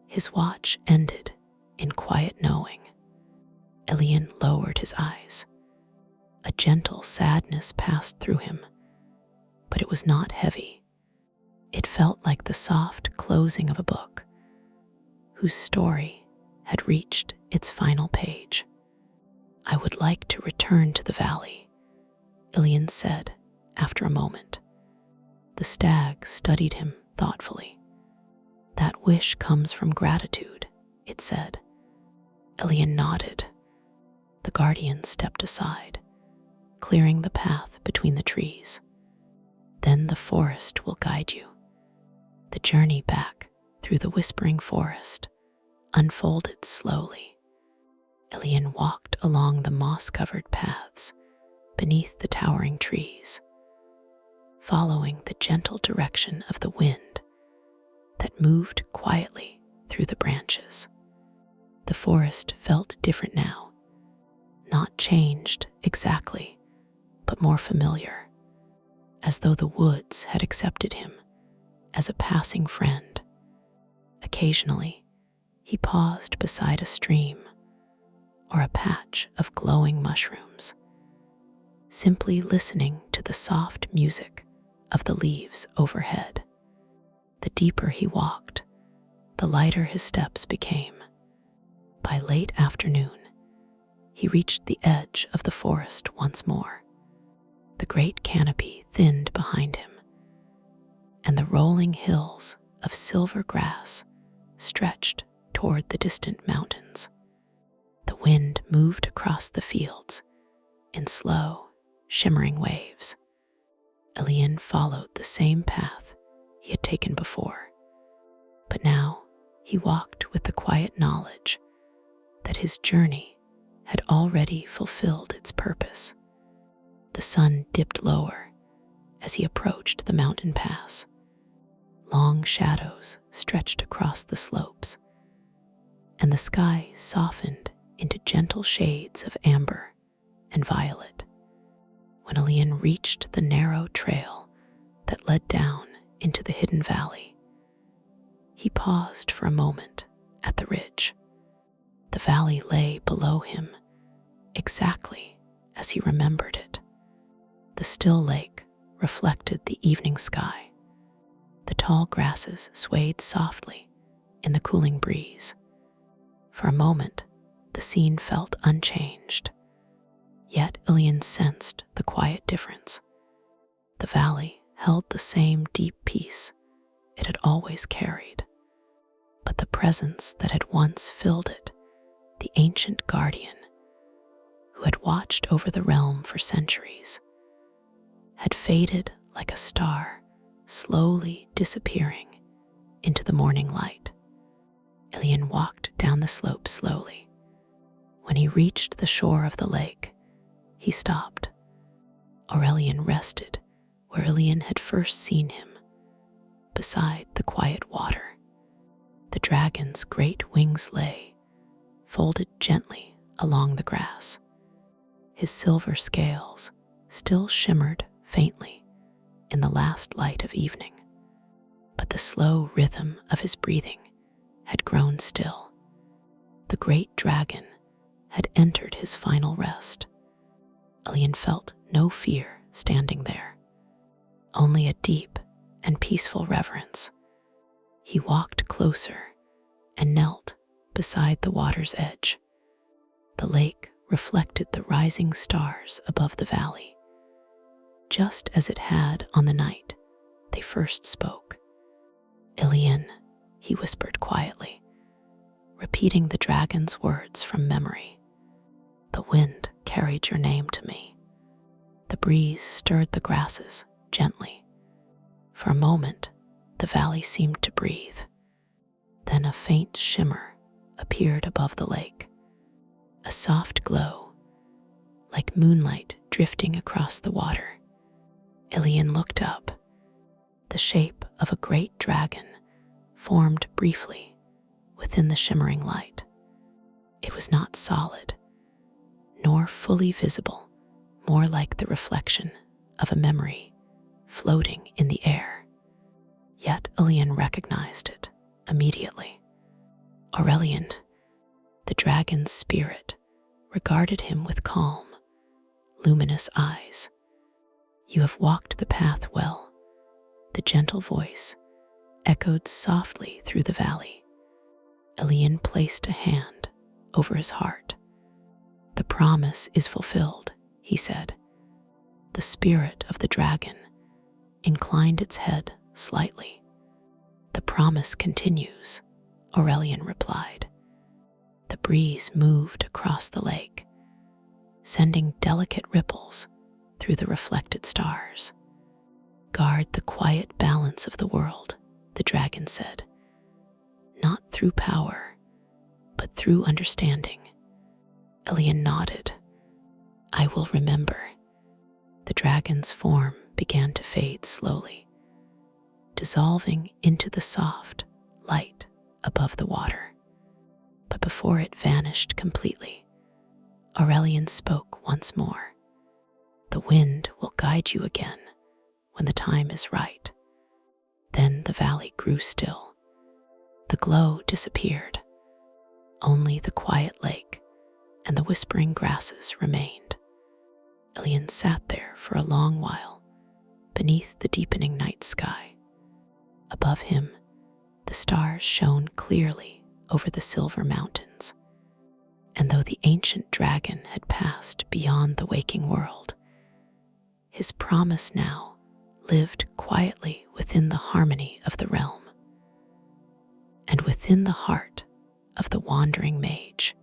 His watch ended in quiet knowing. Elion lowered his eyes. A gentle sadness passed through him, but it was not heavy. It felt like the soft closing of a book whose story had reached its final page. "I would like to return to the valley," Elion said after a moment. The stag studied him thoughtfully. "That wish comes from gratitude," it said. Elion nodded. The guardian stepped aside, clearing the path between the trees. "Then the forest will guide you." The journey back through the whispering forest unfolded slowly. Elion walked along the moss-covered paths beneath the towering trees, following the gentle direction of the wind that moved quietly through the branches. The forest felt different now, not changed exactly, but more familiar, as though the woods had accepted him as a passing friend. Occasionally, he paused beside a stream or a patch of glowing mushrooms, simply listening to the soft music of the leaves overhead. The deeper he walked, the lighter his steps became. By late afternoon, he reached the edge of the forest once more. The great canopy thinned behind him, and the rolling hills of silver grass stretched toward the distant mountains. The wind moved across the fields in slow, shimmering waves. Elion followed the same path he had taken before, but now he walked with the quiet knowledge that his journey had already fulfilled its purpose. The sun dipped lower as he approached the mountain pass. Long shadows stretched across the slopes, and the sky softened into gentle shades of amber and violet. When Elion reached the narrow trail that led down into the hidden valley, he paused for a moment at the ridge. The valley lay below him, exactly as he remembered it. The still lake reflected the evening sky. The tall grasses swayed softly in the cooling breeze. For a moment, the scene felt unchanged. Yet Elion sensed the quiet difference. The valley held the same deep peace it had always carried, but the presence that had once filled it, the ancient guardian who had watched over the realm for centuries, had faded like a star slowly disappearing into the morning light. Elion walked down the slope slowly. When he reached the shore of the lake, he stopped. Aurelian rested where Elion had first seen him, beside the quiet water. The dragon's great wings lay, folded gently along the grass. His silver scales still shimmered faintly in the last light of evening, but the slow rhythm of his breathing had grown still. The great dragon had entered his final rest. Elion felt no fear standing there, only a deep and peaceful reverence. He walked closer and knelt beside the water's edge. The lake reflected the rising stars above the valley, just as it had on the night they first spoke. "Elion," he whispered quietly, repeating the dragon's words from memory. "The wind carried your name to me." The breeze stirred the grasses gently. For a moment, the valley seemed to breathe. Then a faint shimmer appeared above the lake, a soft glow, like moonlight drifting across the water. Elion looked up. The shape of a great dragon formed briefly within the shimmering light. It was not solid, nor fully visible, more like the reflection of a memory floating in the air. Yet Elion recognized it immediately. Aurelian, the dragon's spirit, regarded him with calm, luminous eyes. "You have walked the path well," the gentle voice echoed softly through the valley. Elion placed a hand over his heart. "The promise is fulfilled," he said. The spirit of the dragon inclined its head slightly. "The promise continues," Aurelian replied. The breeze moved across the lake, sending delicate ripples through the reflected stars. "Guard the quiet balance of the world," the dragon said. "Not through power, but through understanding." Elion nodded. "I will remember." The dragon's form began to fade slowly, dissolving into the soft light above the water. But before it vanished completely, Aurelian spoke once more. "The wind will guide you again when the time is right." Then the valley grew still. The glow disappeared. Only the quiet lake and the whispering grasses remained. Elion sat there for a long while, beneath the deepening night sky. Above him, the stars shone clearly over the silver mountains. And though the ancient dragon had passed beyond the waking world, his promise now lived quietly within the harmony of the realm, and within the heart of the wandering mage,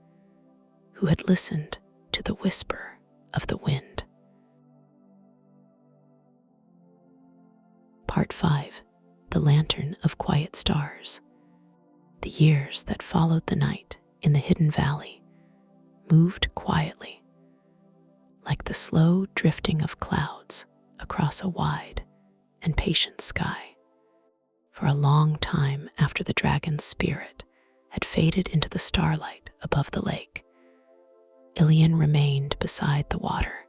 who had listened to the whisper of the wind. Part 5. The Lantern of Quiet Stars. The years that followed the night in the hidden valley moved quietly, like the slow drifting of clouds across a wide and patient sky. For a long time after the dragon's spirit had faded into the starlight above the lake, Elion remained beside the water,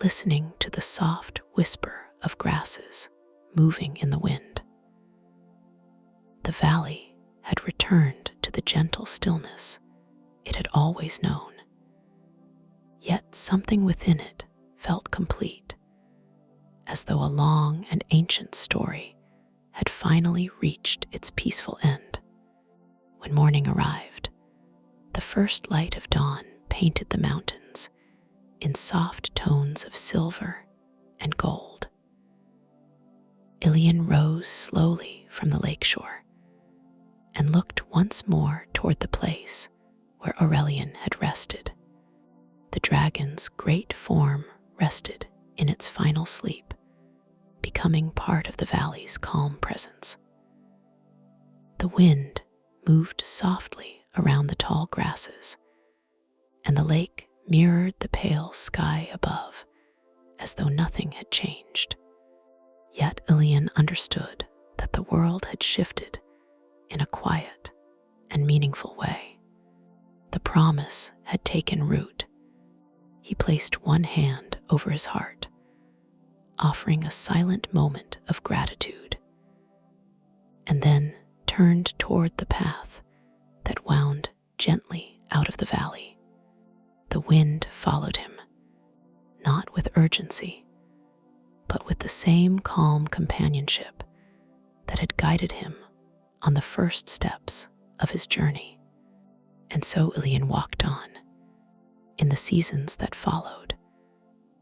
listening to the soft whisper of grasses moving in the wind. The valley had returned to the gentle stillness it had always known. Yet something within it felt complete, as though a long and ancient story had finally reached its peaceful end. When morning arrived, the first light of dawn painted the mountains in soft tones of silver and gold. Elion rose slowly from the lakeshore and looked once more toward the place where Aurelian had rested. The dragon's great form rested in its final sleep, becoming part of the valley's calm presence. The wind moved softly around the tall grasses, and the lake mirrored the pale sky above as though nothing had changed. Yet Elion understood that the world had shifted in a quiet and meaningful way. The promise had taken root. He placed one hand over his heart, offering a silent moment of gratitude, and then turned toward the path that wound gently out of the valley. The wind followed him, not with urgency, but with the same calm companionship that had guided him on the first steps of his journey. And so Elion walked on. In the seasons that followed,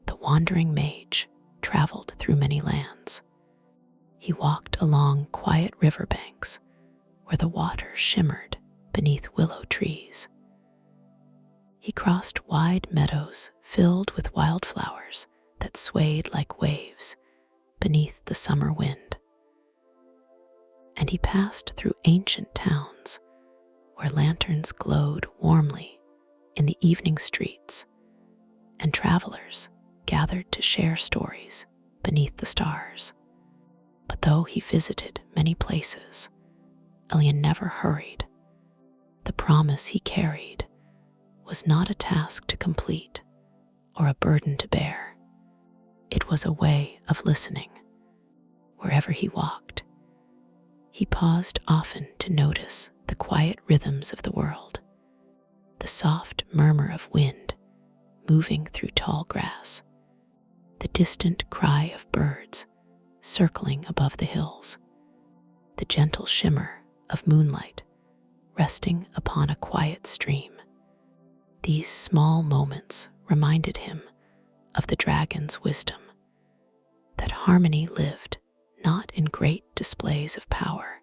the wandering mage traveled through many lands. He walked along quiet riverbanks where the water shimmered beneath willow trees. He crossed wide meadows filled with wildflowers that swayed like waves beneath the summer wind. And he passed through ancient towns where lanterns glowed warmly in the evening streets, and travelers gathered to share stories beneath the stars. But though he visited many places, Elion never hurried. The promise he carried was not a task to complete or a burden to bear. It was a way of listening. Wherever he walked, he paused often to notice the quiet rhythms of the world, the soft murmur of wind moving through tall grass, the distant cry of birds circling above the hills, the gentle shimmer of moonlight resting upon a quiet stream. These small moments reminded him of the dragon's wisdom, that harmony lived not in great displays of power,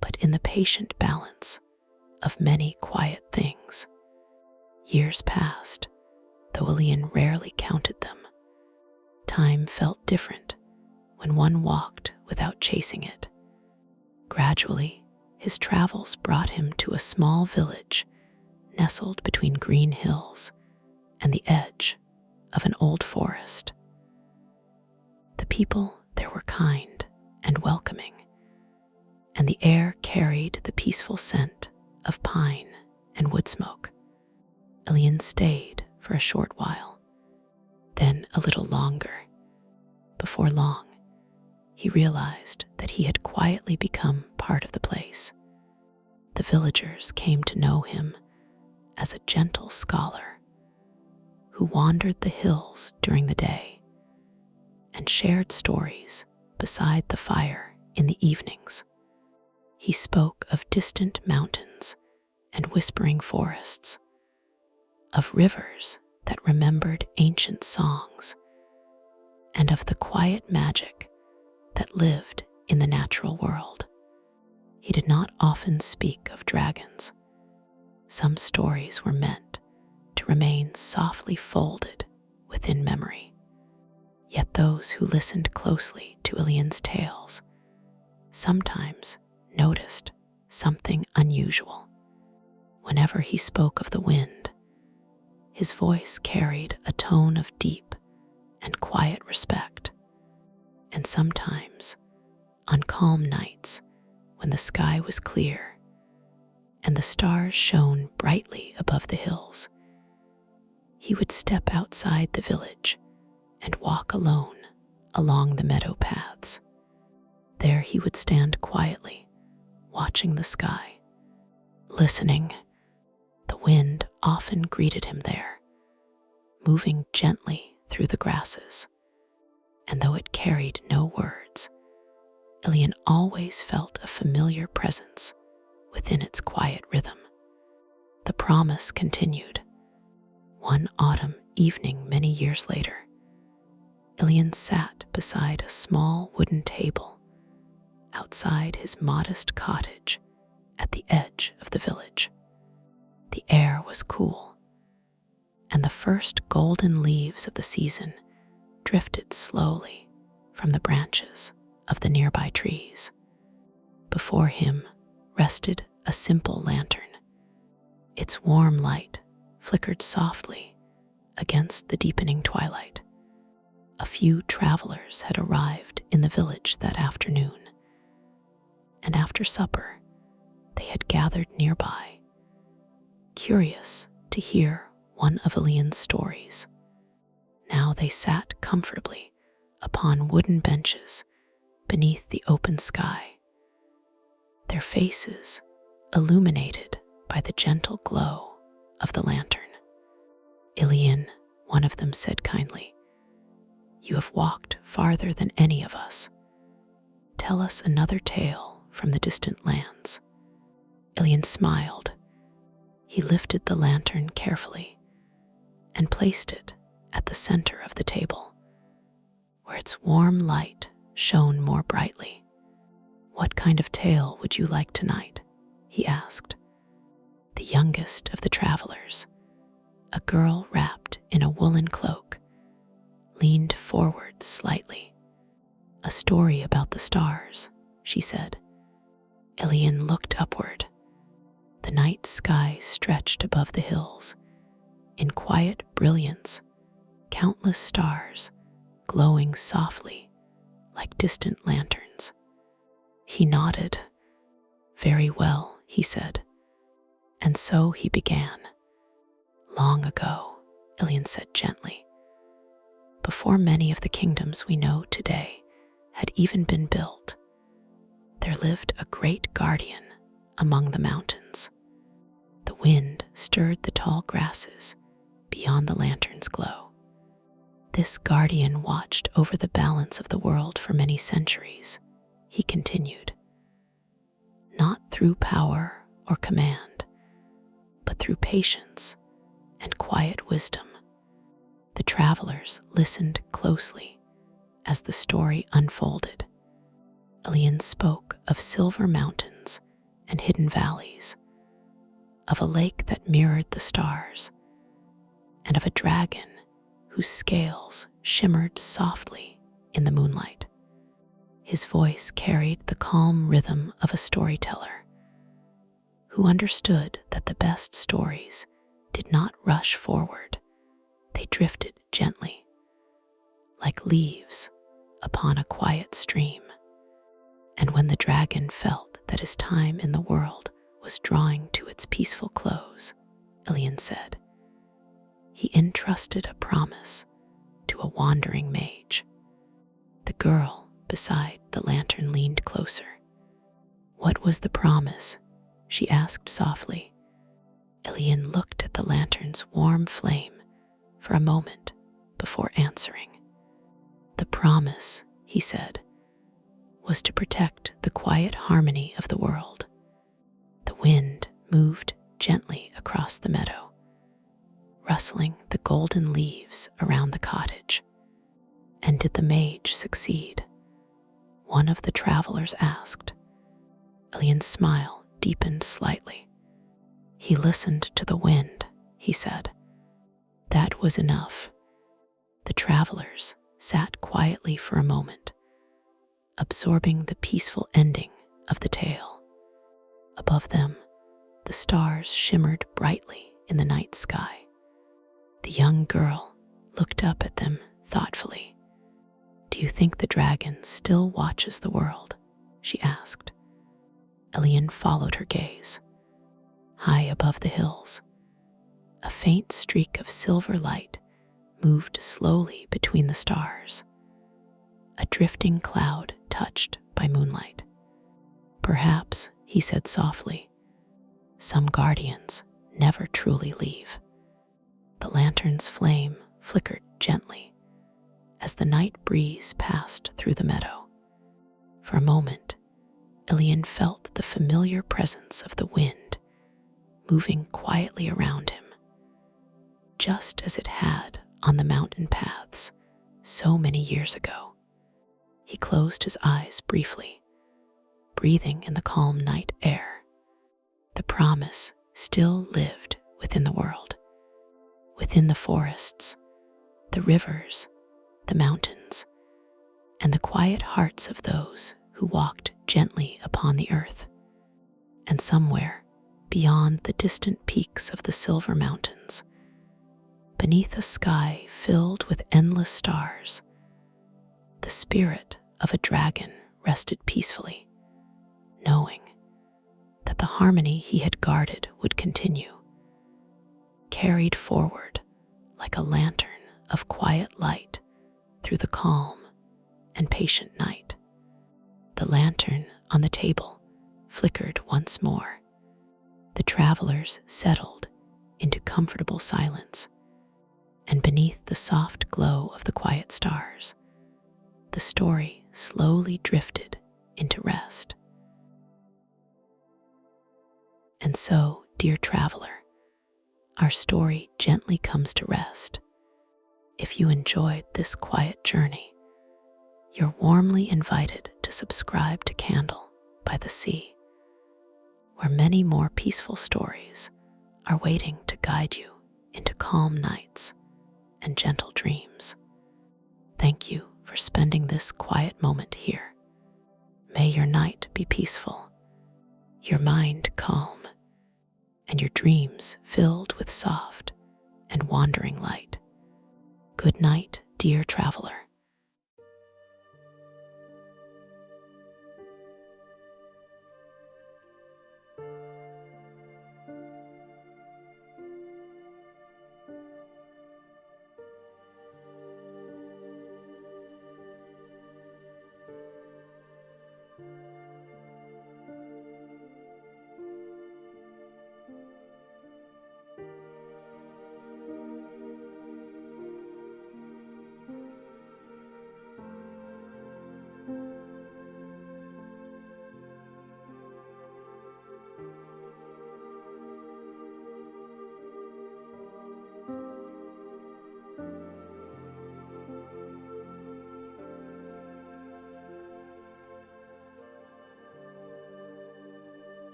but in the patient balance of many quiet things. Years passed, though Elion rarely counted them. Time felt different when one walked without chasing it. Gradually, his travels brought him to a small village nestled between green hills and the edge of an old forest. The people there were kind and welcoming, and the air carried the peaceful scent of pine and wood smoke. Elion stayed for a short while, then a little longer. Before long, he realized that he had quietly become part of the place. The villagers came to know him as a gentle scholar who wandered the hills during the day and shared stories beside the fire in the evenings. He spoke of distant mountains and whispering forests, of rivers that remembered ancient songs, and of the quiet magic that lived in the natural world. He did not often speak of dragons. Some stories were meant to remain softly folded within memory. Yet those who listened closely to Elion's tales sometimes noticed something unusual. Whenever he spoke of the wind, his voice carried a tone of deep and quiet respect. And sometimes, on calm nights when the sky was clear and the stars shone brightly above the hills, he would step outside the village and walk alone along the meadow paths. There he would stand quietly, watching the sky, listening. The wind often greeted him there, moving gently through the grasses, and though it carried no words, Elion always felt a familiar presence within its quiet rhythm. The promise continued. One autumn evening many years later, Elion sat beside a small wooden table outside his modest cottage at the edge of the village. The air was cool, and the first golden leaves of the season drifted slowly from the branches of the nearby trees. Before him rested a simple lantern. Its warm light flickered softly against the deepening twilight. A few travelers had arrived in the village that afternoon, and after supper, they had gathered nearby, curious to hear one of Elion's stories. Now they sat comfortably upon wooden benches beneath the open sky, their faces illuminated by the gentle glow of the lantern. "Elion," one of them said kindly, "you have walked farther than any of us. Tell us another tale from the distant lands." Elion smiled. He lifted the lantern carefully and placed it at the center of the table, where its warm light shone more brightly. "What kind of tale would you like tonight?" he asked. The youngest of the travelers, a girl wrapped in a woolen cloak, leaned forward slightly. "A story about the stars," she said. Elion looked upward. The night sky stretched above the hills. In quiet brilliance, countless stars glowing softly like distant lanterns. He nodded. "Very well," he said. And so he began. "Long ago," Elion said gently, "before many of the kingdoms we know today had even been built, there lived a great guardian among the mountains. The wind stirred the tall grasses beyond the lantern's glow. This guardian watched over the balance of the world for many centuries," he continued. "Not through power or command, but through patience and quiet wisdom." The travelers listened closely as the story unfolded. Elion spoke of silver mountains and hidden valleys, of a lake that mirrored the stars, and of a dragon whose scales shimmered softly in the moonlight. His voice carried the calm rhythm of a storyteller who understood that the best stories did not rush forward. They drifted gently, like leaves upon a quiet stream. And when the dragon felt that his time in the world was drawing to its peaceful close, Elion said, he entrusted a promise to a wandering mage. The girl beside the lantern leaned closer. "What was the promise?" she asked softly. Elion looked at the lantern's warm flame for a moment before answering. "The promise," he said, "was to protect the quiet harmony of the world." The wind moved gently across the meadow, rustling the golden leaves around the cottage. "And did the mage succeed?" one of the travelers asked. Elion's smile deepened slightly. "He listened to the wind," he said. That was enough. The travelers sat quietly for a moment, absorbing the peaceful ending of the tale. Above them, the stars shimmered brightly in the night sky. The young girl looked up at them thoughtfully. "Do you think the dragon still watches the world?" she asked. Elion followed her gaze. High above the hills, a faint streak of silver light moved slowly between the stars, a drifting cloud touched by moonlight. "Perhaps," he said softly, "some guardians never truly leave." The lantern's flame flickered gently as the night breeze passed through the meadow. For a moment, Elion felt the familiar presence of the wind moving quietly around him, just as it had on the mountain paths so many years ago. He closed his eyes briefly, breathing in the calm night air. The promise still lived within the world, within the forests, the rivers, the mountains, and the quiet hearts of those who walked gently upon the earth. And somewhere, beyond the distant peaks of the silver mountains, beneath a sky filled with endless stars, the spirit of a dragon rested peacefully, knowing that the harmony he had guarded would continue, carried forward like a lantern of quiet light through the calm and patient night. The lantern on the table flickered once more. The travelers settled into comfortable silence, and beneath the soft glow of the quiet stars, the story slowly drifted into rest. And so, dear traveler, our story gently comes to rest. If you enjoyed this quiet journey, you're warmly invited to subscribe to Candle by the Sea, where many more peaceful stories are waiting to guide you into calm nights and gentle dreams. Thank you for spending this quiet moment here. May your night be peaceful, your mind calm, and your dreams filled with soft and wandering light. Good night, dear traveler.